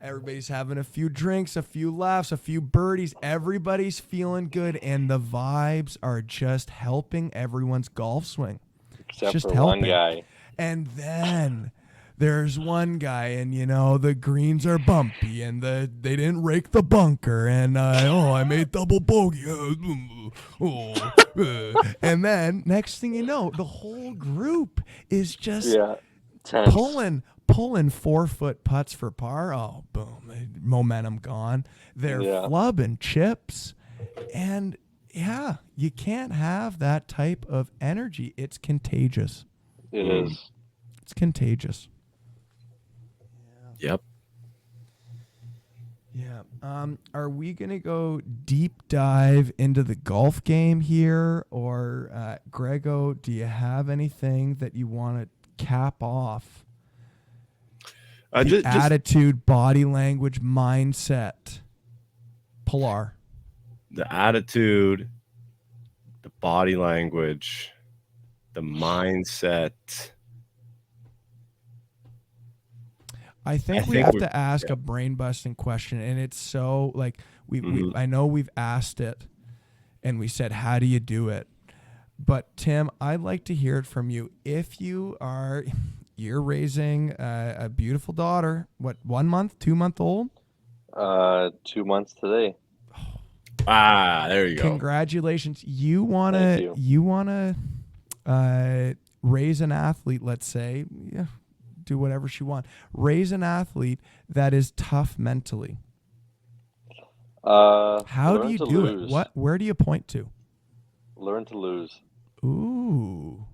Everybody's having a few drinks, a few laughs, a few birdies. Everybody's feeling good, and the vibes are just helping everyone's golf swing. Except for one guy. And then there's one guy, and the greens are bumpy, and they didn't rake the bunker, and I made double bogey. And then next thing you know, the whole group is just pulling 4-foot putts for par. Oh, boom. Momentum gone. They're flubbing chips. And Yeah, you can't have that type of energy. It's contagious. It is. It's contagious. Yep. Yeah. Are we gonna go deep dive into the golf game here, or Grego? Do you have anything that you want to cap off? The Just attitude, body language, mindset. Pilar. the attitude, the body language, the mindset. I think we have to ask a brain busting question, and it's so like we I know we've asked it, and we said, how do you do it? But Tim, I'd like to hear it from you. If you're raising a beautiful daughter, what, 1 month, 2 month old? 2 months today. There you go. Congratulations. You wanna raise an athlete, let's say, yeah, do whatever she wants. Raise an athlete that is tough mentally. How do you do it? Where do you point to? Learn to lose. Ooh,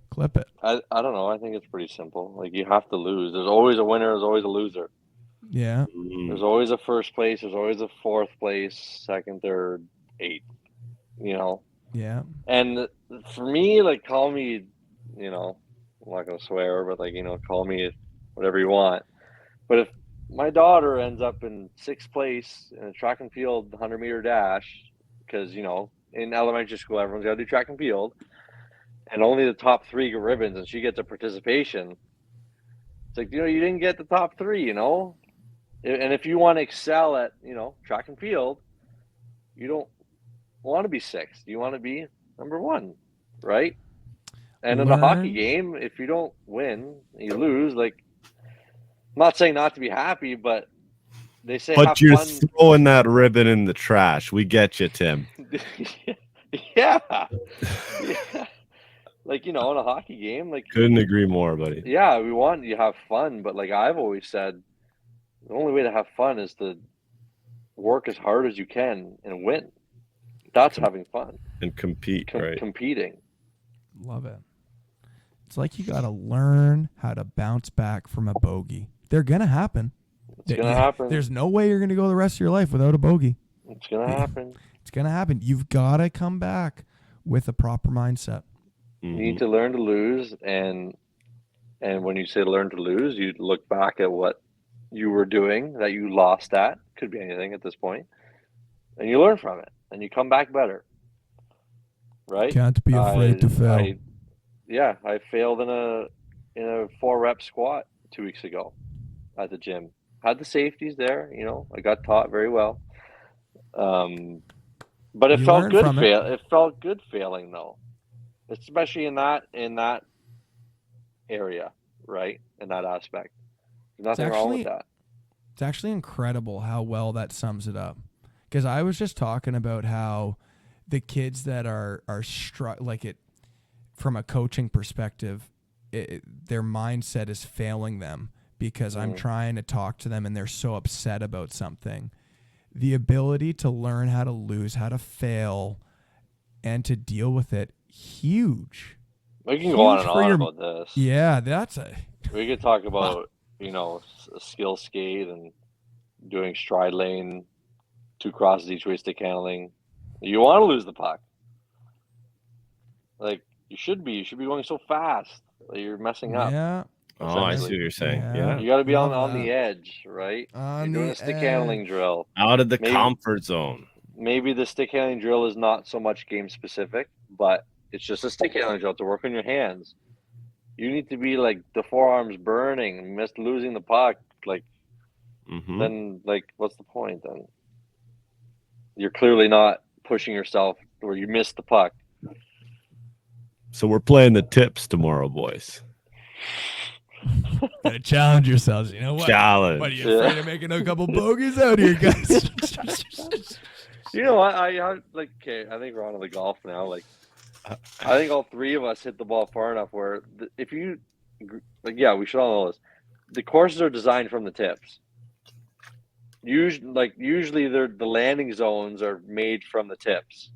clip it. I don't know. I think it's pretty simple. Like, you have to lose. There's always a winner. There's always a loser. Yeah. There's always a first place. There's always a fourth place, second, third, eighth. Yeah. And for me, like, call me, I'm not gonna swear, but call me whatever you want. But if my daughter ends up in sixth place in a track and field 100-meter dash, because in elementary school everyone's got to do track and field, and only the top 3 get ribbons, and she gets a participation. It's like, you didn't get the top 3, And if you want to excel at, track and field, you don't want to be sixth. You want to be number 1, right? And in a hockey game, if you don't win, you lose. Like, I'm not saying not to be happy, but they say but you're fun. Throwing that ribbon in the trash. We get you, Tim. Yeah. Like, in a hockey game, like, couldn't agree more, buddy. Yeah, we want you to have fun, but like I've always said, the only way to have fun is to work as hard as you can and win. That's having fun. And compete, right? Competing. Love it. It's like you got to learn how to bounce back from a bogey. They're going to happen. It's going to happen. There's no way you're going to go the rest of your life without a bogey. It's going to happen. It's going to happen. You've got to come back with a proper mindset. You need to learn to lose, and when you say learn to lose, you look back at what you were doing that you lost at. Could be anything at this point, and you learn from it, and you come back better. Right? Can't be afraid to fail. I failed in a 4-rep squat 2 weeks ago at the gym. Had the safeties there, I got taught very well. But it felt good. It felt good failing though, especially in that area, right? In that aspect, there's nothing wrong with that. It's actually incredible how well that sums it up. Because I was just talking about how the kids that are from a coaching perspective, their mindset is failing them because I'm trying to talk to them and they're so upset about something. The ability to learn how to lose, how to fail, and to deal with it, huge. We can go on and on about this. Yeah, we could talk about, a skill skate and doing stride lane, 2 crosses each way stick handling. You want to lose the puck. Like, you should be going so fast that you're messing up. Yeah. Oh, I see what you're saying. Yeah. You got to be on the edge, right? You're doing a stick handling drill. Out of the comfort zone. Maybe the stick handling drill is not so much game specific, but it's just a stick handling drill to work on your hands. You need to be like the forearms burning, losing the puck. Like, then, like, what's the point then? You're clearly not pushing yourself where you missed the puck. So we're playing the tips tomorrow, boys. Gotta challenge yourselves. You know what? Challenge. What, are you afraid of making a couple bogeys out here, guys? You know what? I think we're on to the golf now. Like, I think all 3 of us hit the ball far enough where we should all know this. The courses are designed from the tips. Usually the landing zones are made from the tips.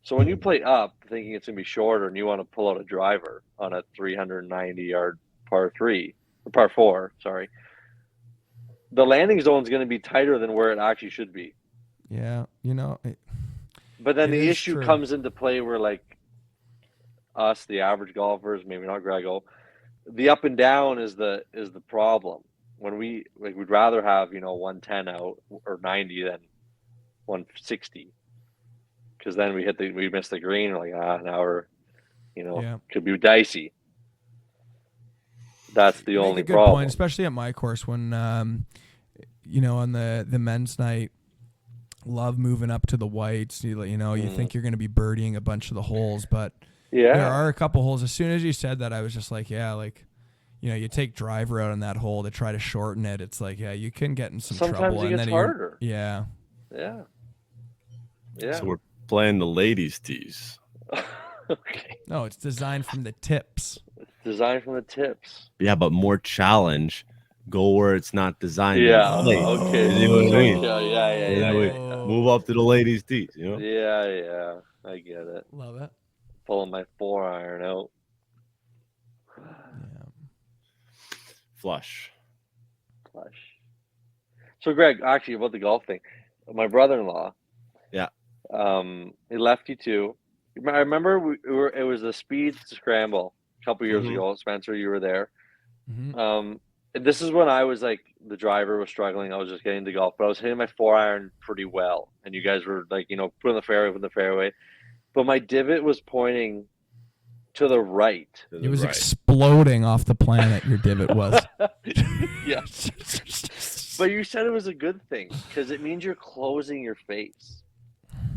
So when you play up, thinking it's going to be shorter, and you want to pull out a driver on a 390-yard par four, sorry, the landing zone is going to be tighter than where it actually should be. Yeah, But then it the is issue true. comes into play where, like, us, the average golfers, maybe not Grego, the up and down is the problem. When we'd rather have 110 out or 90 than 160, because then we miss the green. We're like, now we're could be dicey. That's the You make only a good problem. point, especially at my course when on the men's night, love moving up to the whites. You think you're going to be birdieing a bunch of the holes, but there are a couple holes. As soon as you said that, I was just like, yeah, like, you take driver out on that hole to try to shorten it. It's like, yeah, you can get in some Sometimes trouble. it gets harder. Yeah. So we're playing the ladies' tees. Okay. No, it's designed from the tips. It's designed from the tips. Yeah, but more challenge. Go where it's not designed. Yeah. Okay. You know what I mean? Yeah. Move up to the ladies' tees. Yeah. I get it. Love it. Pulling my 4-iron out. Yeah. Flush. So, Greg, actually, about the golf thing, my brother-in-law. Yeah. He left you too. I remember it was the speed scramble a couple years ago. Spencer, you were there. Mm-hmm. This is when I was like, the driver was struggling. I was just getting into golf, but I was hitting my 4-iron pretty well. And you guys were like, putting the fairway. But my divot was pointing to the right. It was exploding off the planet, your divot was. Yeah. But you said it was a good thing because it means you're closing your face.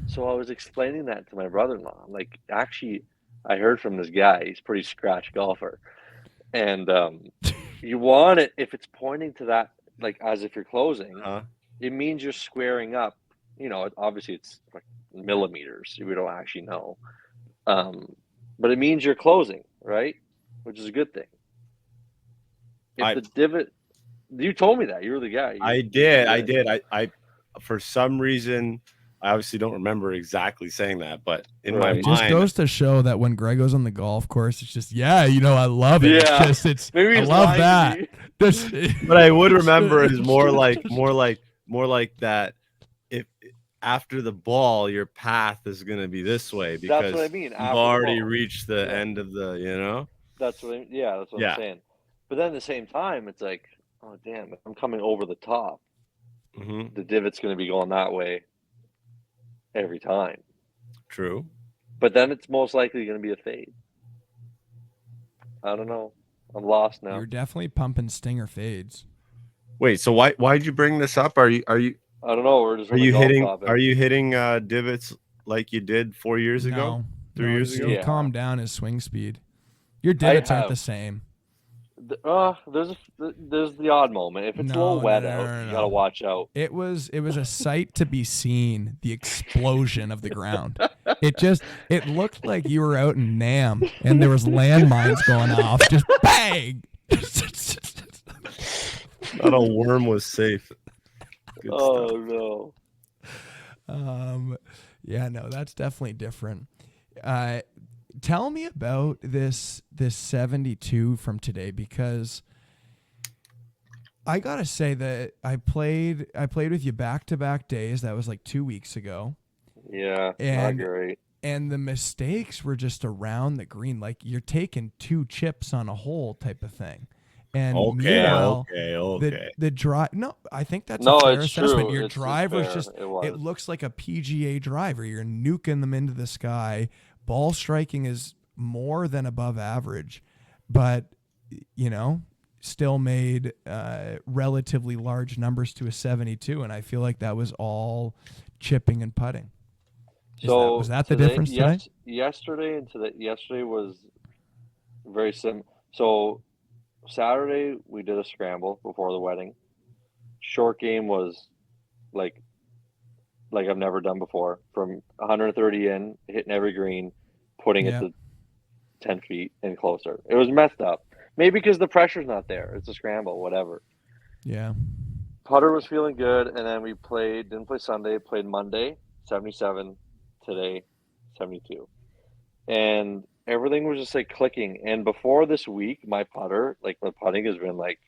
So I was explaining that to my brother-in-law. I'm like, actually, I heard from this guy. He's a pretty scratch golfer. And you want it, if it's pointing to that, like as if you're closing, it means you're squaring up. Obviously it's like millimeters. We don't actually know. But it means you're closing, right? Which is a good thing. If the divot, you told me that. You were the guy. I did. I for some reason, I obviously don't remember exactly saying that, but in my mind, it just goes to show that when Greg goes on the golf course, it's just, I love it. Yeah. I love that. But I would remember is more like that. If after the ball, your path is going to be this way because that's what I mean. You've already reached the end of the, That's what I'm saying. But then at the same time, it's like, oh damn, if I'm coming over the top, the divot's going to be going that way every time. True. But then it's most likely going to be a fade. I don't know. I'm lost now. You're definitely pumping stinger fades. Wait, so why'd you bring this up? Are you? I don't know. We're just. Are you hitting divots like you did 4 years ago? 3 years ago? You calm down his swing speed. Your divots aren't the same. There's the odd moment. If it's a little wet out, you gotta watch out. It was a sight to be seen. The explosion of the ground. It looked like you were out in Nam and there was landmines going off. Just bang. Not a worm was safe. Good no. Yeah, no, that's definitely different. Tell me about this 72 from today, because I gotta say that I played with you back-to-back days. That was like 2 weeks ago. Yeah, not great. And the mistakes were just around the green, like you're taking 2 chips on a hole type of thing. And okay. The drive. No, I think that's a fair assessment. True. Your driver's fair. just it looks like a PGA driver. You're nuking them into the sky. Ball striking is more than above average, but still made relatively large numbers to a 72, and I feel like that was all chipping and putting. Was that the difference today? Yesterday and today. Yesterday was very similar. So Saturday we did a scramble before the wedding. Short game was like I've never done before. From 130 in, hitting every green, putting it to 10 feet and closer. It was messed up. Maybe because the pressure's not there. It's a scramble, whatever. Yeah. Putter was feeling good, and then we didn't play Sunday, played Monday, 77. Today, 72. And everything was just like clicking. And before this week, my putting has been like,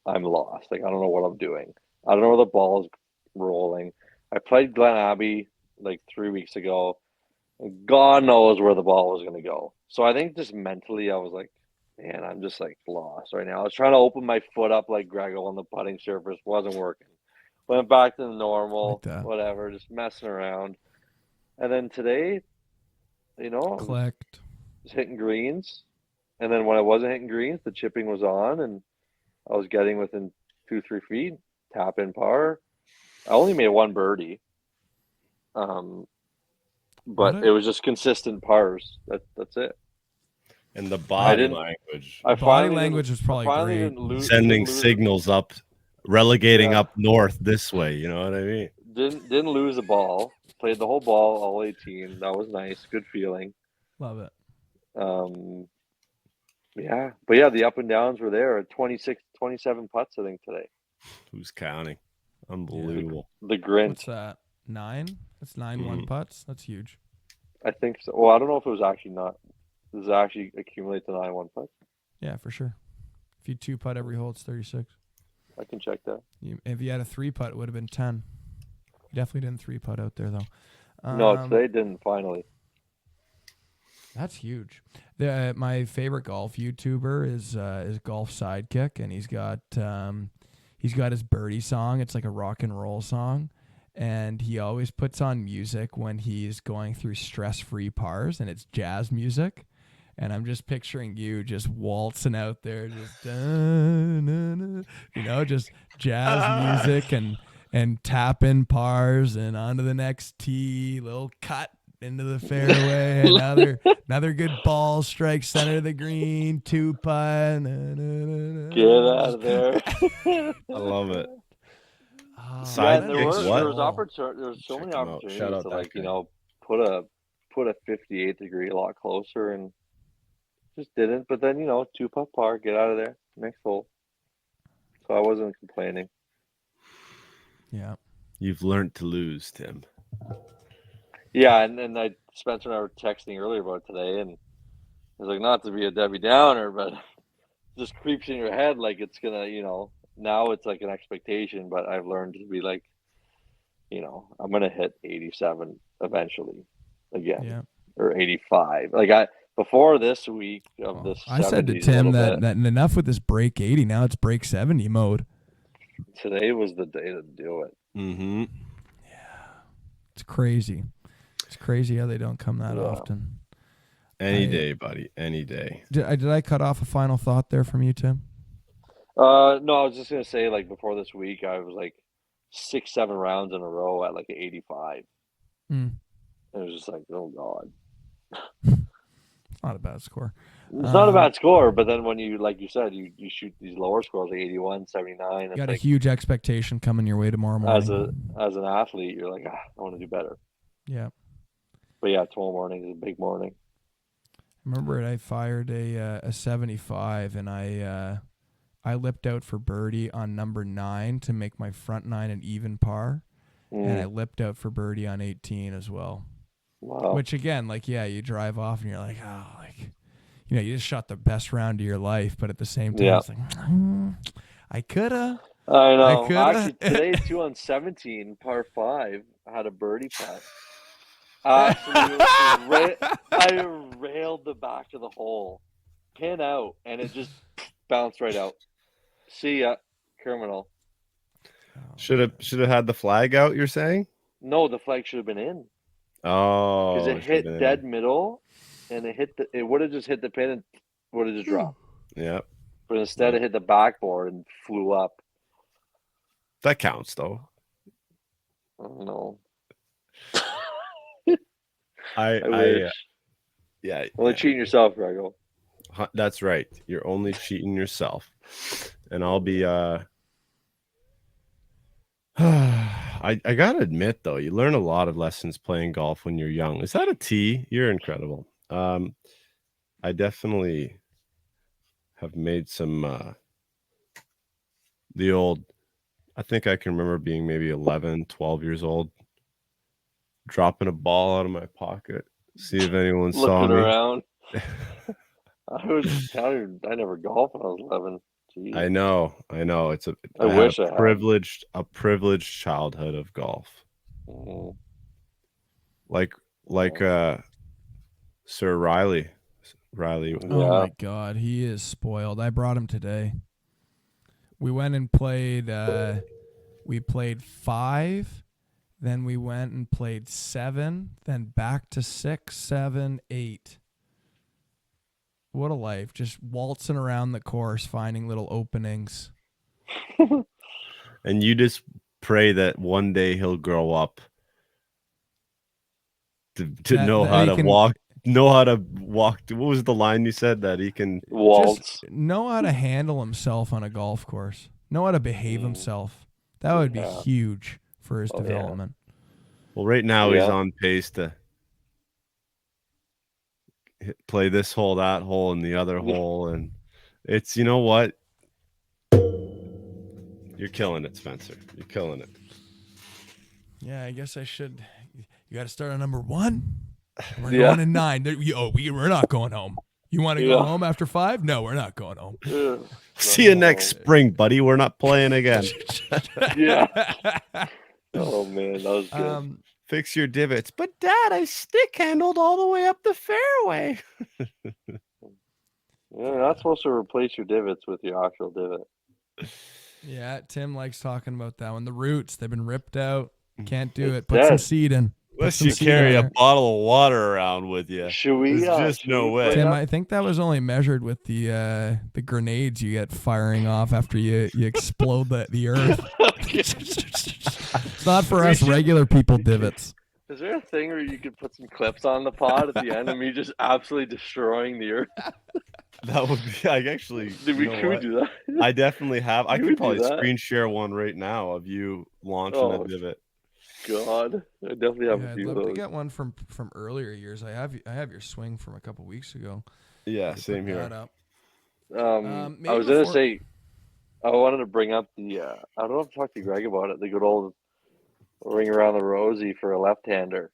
I'm lost. Like, I don't know what I'm doing. I don't know where the ball is rolling. I played Glen Abbey like 3 weeks ago, and God knows where the ball was going to go. So I think just mentally, I was like, man, I'm just like lost right now. I was trying to open my foot up like Grego on the putting surface, wasn't working. Went back to the normal, Like that. whatever, just messing around. And then today, I was Clicked. just hitting greens. And then when I wasn't hitting greens, the chipping was on, and I was getting within 2-3 feet, tap in par. I only made one birdie, but it was just consistent pars. That's it. And the body didn't- language, Body language was probably great. sending signals up, relegating Yeah. up north this way. You know what I mean? Didn't lose a ball. Played the whole ball, all 18. That was nice. Good feeling. Love it. Yeah, but yeah, the up and downs were there. 26, 27 putts, I think, today. Who's counting? Unbelievable. The Grint. What's that? 9? That's 9 one putts. That's huge. I think so. Well, I don't know if it was actually not. Does it actually accumulate to 9 one putts? Yeah, for sure. If you 2-putt every hole, it's 36. I can check that. If you had a 3-putt, it would have been 10. You definitely didn't 3-putt out there, though. No, today didn't, finally. That's huge. My favorite golf YouTuber is Golf Sidekick, and he's got his birdie song. It's like a rock and roll song, and he always puts on music when he's going through stress-free pars, and it's jazz music. And I'm just picturing you just waltzing out there, just just jazz music and tapping pars and onto the next tee, little cut into the fairway, another good ball strike center of the green, 2-putt. Get out of there. I love it. There was so many opportunities Shout out to that guy. put a 58 degree a lot closer, and just didn't. But then 2-putt par, get out of there, next hole. So I wasn't complaining. Yeah. You've learned to lose, Tim. Yeah, and Spencer and I were texting earlier about it today, and I was like, not to be a Debbie Downer, but it just creeps in your head like it's gonna, now it's like an expectation. But I've learned to be like, I'm gonna hit 87 eventually again, or 85. Like before this week of this. I said to Tim that enough with this break 80. Now it's break 70 mode. Today was the day to do it. Mm-hmm. Yeah, it's crazy. It's crazy how they don't come that often. Any day, buddy. Any day. Did I cut off a final thought there from you, Tim? No, I was just gonna say, like, before this week, I was like 6-7 rounds in a row at like 85. And it was just like, oh god. It's not a bad score. It's not a bad score, but then when you, like you said, you shoot these lower scores like 81, 79. You got a huge expectation coming your way tomorrow morning. As an athlete, you're like, I want to do better. Yeah. But yeah, tomorrow morning is a big morning. Remember I fired a 75, and I lipped out for birdie on number 9 to make my front 9 an even par, and I lipped out for birdie on 18 as well. Wow. Which again, you drive off and you're like, you just shot the best round of your life, but at the same time, it's like, I coulda. I know. Actually, today too on 17 par 5, I had a birdie putt. I railed the back of the hole, pin out, and it just bounced right out. See ya, criminal. Should have had the flag out, you're saying? No, the flag should have been in. Oh, because it hit dead middle, and it would have just hit the pin and would have just dropped. Yeah. But instead, it hit the backboard and flew up. That counts, though. I don't know. I wish. Yeah. Only cheating yourself, Grego. That's right. You're only cheating yourself. And I'll be I gotta admit though, you learn a lot of lessons playing golf when you're young. Is that a tee? You're incredible. I definitely have made some I think I can remember being maybe 11, 12 years old, dropping a ball out of my pocket, See if anyone saw looking me. around. I never golfed when I was 11. Jeez. I know. It's I wish I had. a privileged childhood of golf. Mhm. Like Sir Riley. Riley. Oh Yeah. my God, he is spoiled. I brought him today. We went and played. We played 5, then we went and played 7, then back to 6, 7, 8. What a life! Just waltzing around the course, finding little openings. And you just pray that one day he'll grow up to know how to walk. Know how to walk. What was the line you said that he can Waltz? Just know how to handle himself on a golf course. Know how to behave himself. That would be huge for his development. Well, right now he's on pace to play this hole, that hole, and the other hole, and it's, you know what? You're killing it, Spencer. You're killing it. Yeah, I guess I should. You got to start on number 1. We're going in 9. We're not going home. You want to go home after 5? No, we're not going home. See you next spring, buddy. We're not playing again. Yeah. Oh man, that was good. Fix your divots. But Dad, I stick handled all the way up the fairway. You're not supposed to replace your divots with your actual divot. Yeah, Tim likes talking about that one. The roots, they've been ripped out. Can't do it. Put some seed in. Unless you carry a bottle of water around with you. Should we? There's just no way. Tim, I think that was only measured with the grenades you get firing off after you explode the earth. It's not for us regular people divots. Is there a thing where you could put some clips on the pod at the end of me just absolutely destroying the earth? That would be. I actually. Could we do that? I definitely have. I could probably that? screen share one right now of you launching a divot. God, I definitely have a few I'd of love those. to get one from earlier years. I have your swing from a couple weeks ago. Yeah, same here. I was gonna say, I wanted to bring up the. I don't know if I talked to Greg about it. The good old ring around the rosy for a left-hander.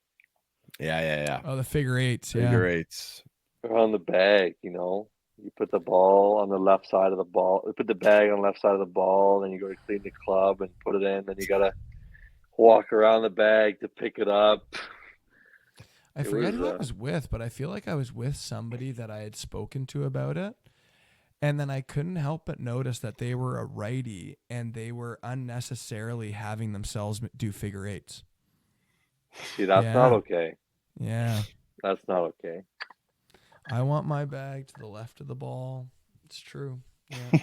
Yeah. Oh, the figure 8s. Figure 8s. Around the bag, you put the ball on the left side of the ball. You put the bag on the left side of the ball, then you go to clean the club and put it in. Then you gotta walk around the bag to pick it up. I forget who I was with, but I feel like I was with somebody that I had spoken to about it. And then I couldn't help but notice that they were a righty and they were unnecessarily having themselves do figure 8s. See, that's not okay. Yeah. That's not okay. I want my bag to the left of the ball. It's true. Yeah.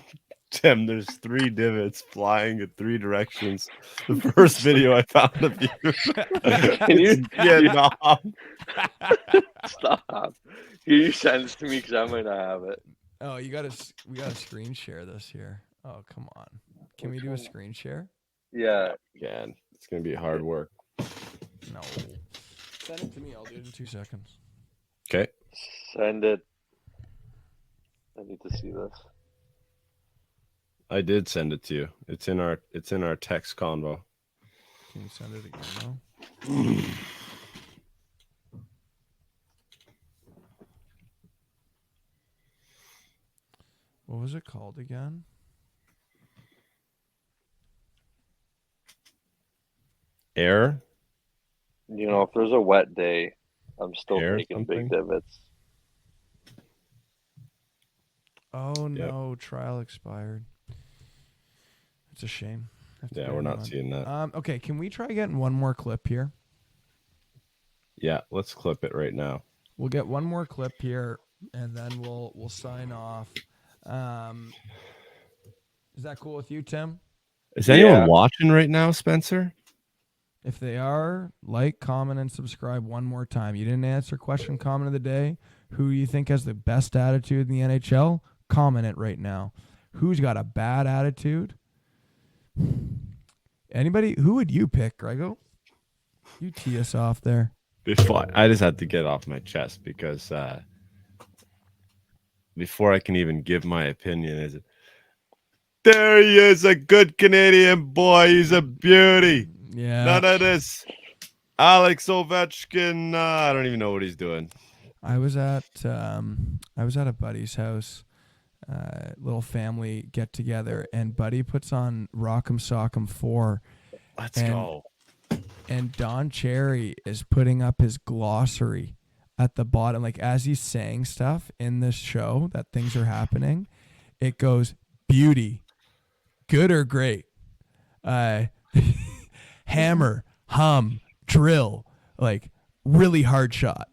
Tim, there's 3 divots flying in 3 directions. The first video I found of you. Can you Vietnam. Stop. Can you send this to me because I might not have it? Oh, we gotta screen share this here. Oh, come on. Can we do a screen share? Yeah. Again, it's gonna be hard work. No. Send it to me. I'll do it in 2 seconds. Okay. Send it. I need to see this. I did send it to you. It's in our text convo. Can you send it again though? What was it called again? Air? If there's a wet day, I'm still taking something? big divots. Oh no, trial expired. It's a shame. Yeah, we're not seeing that. Okay, can we try getting one more clip here? Yeah, let's clip it right now. We'll get one more clip here, and then we'll sign off. Is that cool with you, Tim? Is anyone watching right now, Spencer? If they are, like, comment, and subscribe one more time. You didn't answer question comment of the day. Who do you think has the best attitude in the NHL? Comment it right now. Who's got a bad attitude? Anybody? Who would you pick, Grego? You tee us off there. Before I just had to get off my chest because before I can even give my opinion, there he is, a good Canadian boy. He's a beauty. Yeah. None of this Alex Ovechkin. I don't even know what he's doing. I was at a buddy's house, little family get together, and Buddy puts on Rock'em Sock'em 4, Let's and go. and Don Cherry is putting up his glossary at the bottom, like as he's saying stuff in this show that things are happening. It goes beauty, good or great, uh, hammer, hum, drill, like really hard shot.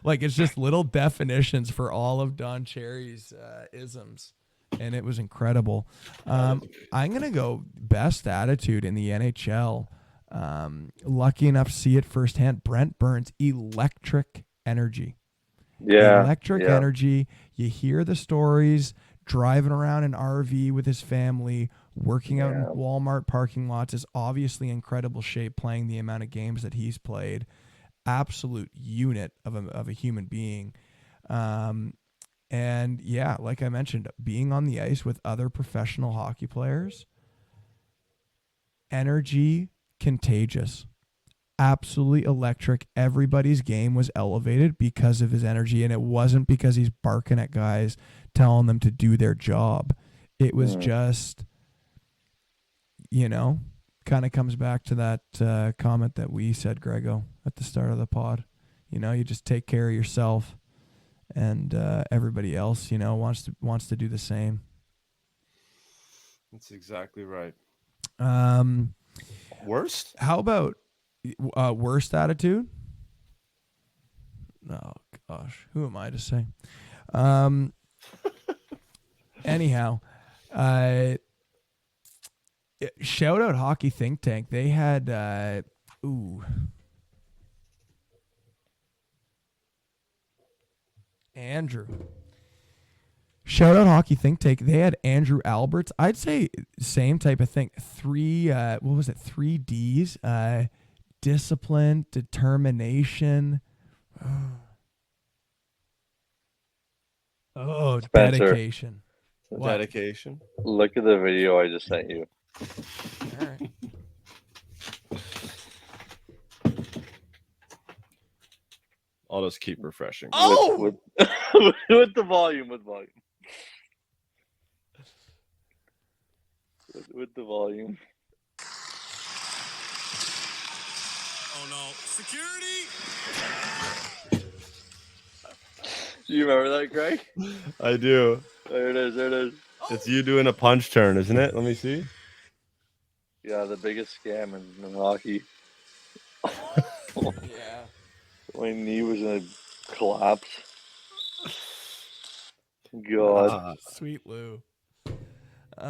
Like it's just little definitions for all of Don Cherry's isms, and it was incredible. I'm gonna go best attitude in the NHL. Lucky enough to see it firsthand. Brent Burns, electric energy. Yeah. Electric energy. You hear the stories, driving around in RV with his family, working out in Walmart parking lots, is obviously in incredible shape playing the amount of games that he's played. Absolute unit of a human being. And yeah, like I mentioned, being on the ice with other professional hockey players, energy contagious. Absolutely electric. Everybody's game was elevated because of his energy, and it wasn't because he's barking at guys telling them to do their job. It was just, kind of comes back to that comment that we said, Grego, at the start of the pod. You just take care of yourself, and everybody else, wants to do the same. That's exactly right. Worst? How about worst attitude? Oh gosh, who am I to say? Anyhow, shout out Hockey Think Tank. They had Andrew. Shout out Hockey Think Tank. They had Andrew Alberts. I'd say same type of thing. 3 D's. Discipline, determination. Oh, Spencer. dedication. What? Dedication. Look at the video I just sent you. All right. I'll just keep refreshing. Oh! With the volume. With the volume. Oh no. Security! Do you remember that, Greg? I do. There it is. It's you doing a punch turn, isn't it? Let me see. Yeah, the biggest scam in hockey. Yeah. My knee was gonna collapse. God. Sweet Lou. What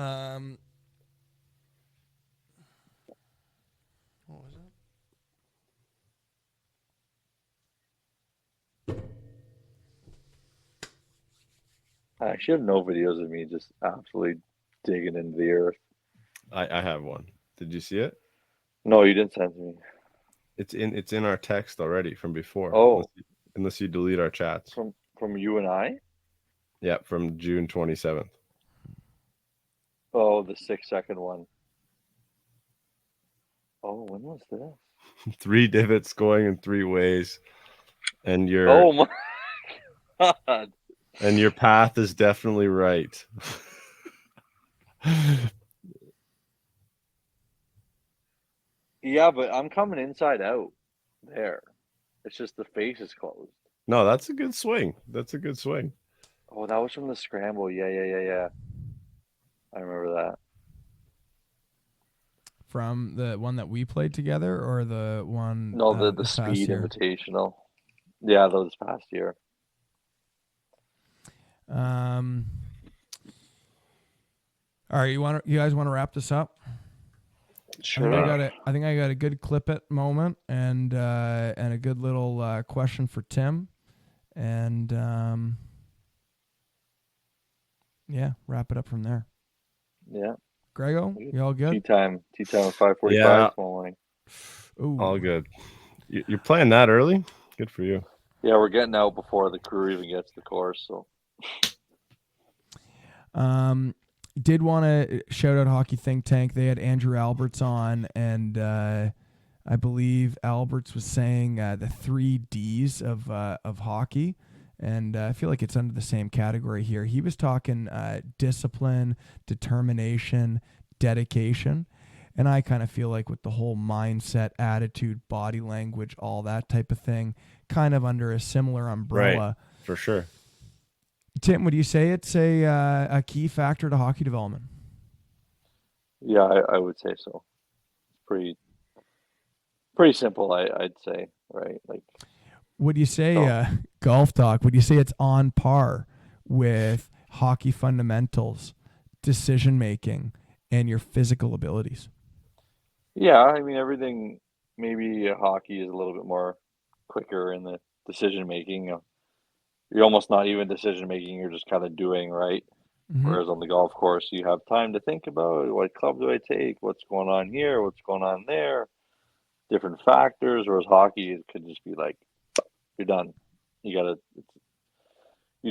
was that? I actually have no videos of me just absolutely digging into the earth. I have one. Did you see it? No, you didn't send me. It's in our text already from before. Oh. Unless you delete our chats. From you and I? Yeah, from June 27th. Oh, the 6-second one. Oh, when was this? 3 divots going in 3 ways, and Oh my God! And your path is definitely right. Yeah, but I'm coming inside out. There, it's just the face is closed. No, that's a good swing. Oh, that was from the scramble. Yeah. I remember that. From the one that we played together, or the one? No, the Speed Invitational. Yeah, that was past year. All right, you guys want to wrap this up? Sure. I think I got a good clip it moment and a good little question for Tim, and wrap it up from there. Yeah. Grego, you all good? Tea time at 5:45 tomorrow morning. Ooh. All good. You're playing that early? Good for you. Yeah, we're getting out before the crew even gets to the course. So. Did want to shout out Hockey Think Tank. They had Andrew Alberts on, and I believe Alberts was saying the 3 Ds of hockey, and I feel like it's under the same category here. He was talking discipline, determination, dedication, and I kind of feel like with the whole mindset, attitude, body language, all that type of thing, kind of under a similar umbrella. Right, for sure. Tim, would you say it's a key factor to hockey development? Yeah, I would say so. Pretty simple, I'd say, right? Like, Would you say so, golf talk? Would you say it's on par with hockey fundamentals, decision making, and your physical abilities? yeah, I mean, everything, maybe hockey is a little bit more quicker in the decision making. You're almost not even decision making, you're just kind of doing, right? Mm-hmm. Whereas on the golf course, you have time to think about what club do I take, what's going on here, what's going on there, different factors. Whereas hockey, it could just be like, you're done. You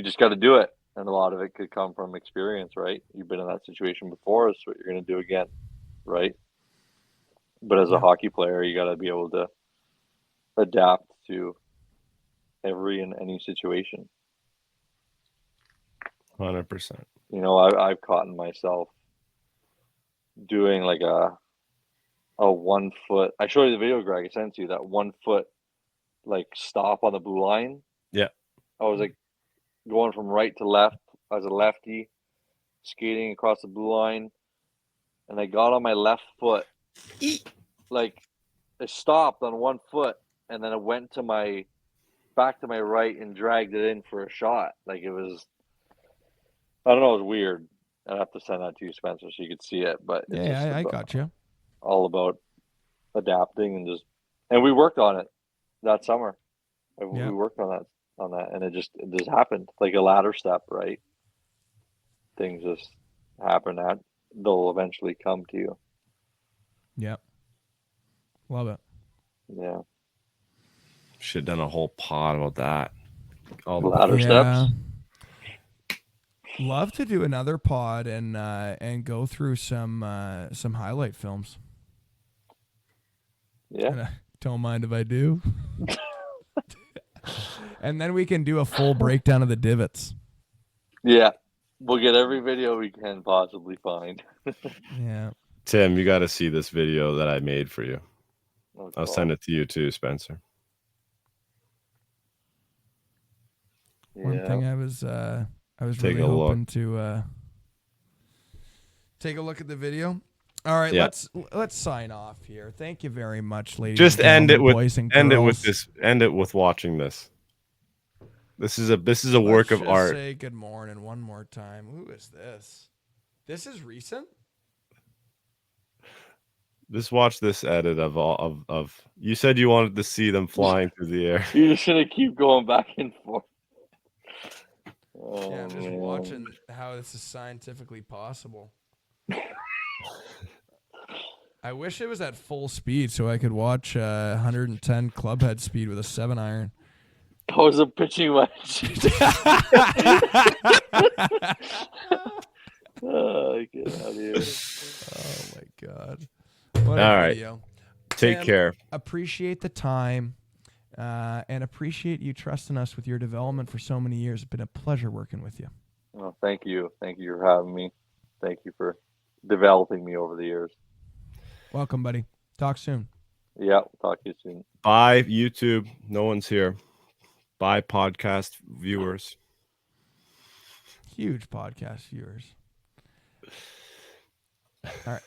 just got to do it. And a lot of it could come from experience, right? You've been in that situation before, so what you're going to do again, right? But as a hockey player, you got to be able to adapt to every and any situation. 100%. You know, I've caught myself doing like a 1 foot. I showed you the video, Greg. I sent you that 1 foot like stop on the blue line. Yeah. I was like going from right to left as a lefty, skating across the blue line, and I got on my left foot. Like, I stopped on 1 foot, and then I went to my back to my right and dragged it in for a shot. Like, it was, I don't know, it was weird. I'd have to send that to you, Spencer, so you could see it. But it's just I got you. all about adapting and we worked on it that summer. We worked on that, and it just happened like a ladder step, right? Things just happen that they'll eventually come to you. Yep. Love it. Yeah. Should have done a whole pod about that. All the Ladder steps. Love to do another pod and go through some highlight films. Yeah. Don't mind if I do. And then we can do a full breakdown of the divots. Yeah. We'll get every video we can possibly find. Yeah. Tim, you got to see this video that I made for you. Oh, I'll send it to you too, Spencer. One thing I was Take really a look. hoping to take a look at the video. All right, let's sign off here. Thank you very much, ladies. Just and gentlemen, boys and girls. End it with watching this. This is a work of art. Say good morning one more time. Who is this? This is recent. Just watch this edit of. You said you wanted to see them flying through the air. You're just gonna keep going back and forth. Yeah, I'm just watching how this is scientifically possible. I wish it was at full speed so I could watch 110 clubhead speed with a 7-iron. That was a pitching wedge. Get out of here. Oh my God. What All a right. video. Take Sam, care. Appreciate the time and appreciate you trusting us with your development for so many years. It's been a pleasure working with you. Oh, thank you. Thank you for having me. Thank you for developing me over the years. Welcome, buddy. Talk soon. Yeah, talk to you soon. Bye, YouTube. No one's here. Bye, podcast viewers. Huge podcast viewers. All right.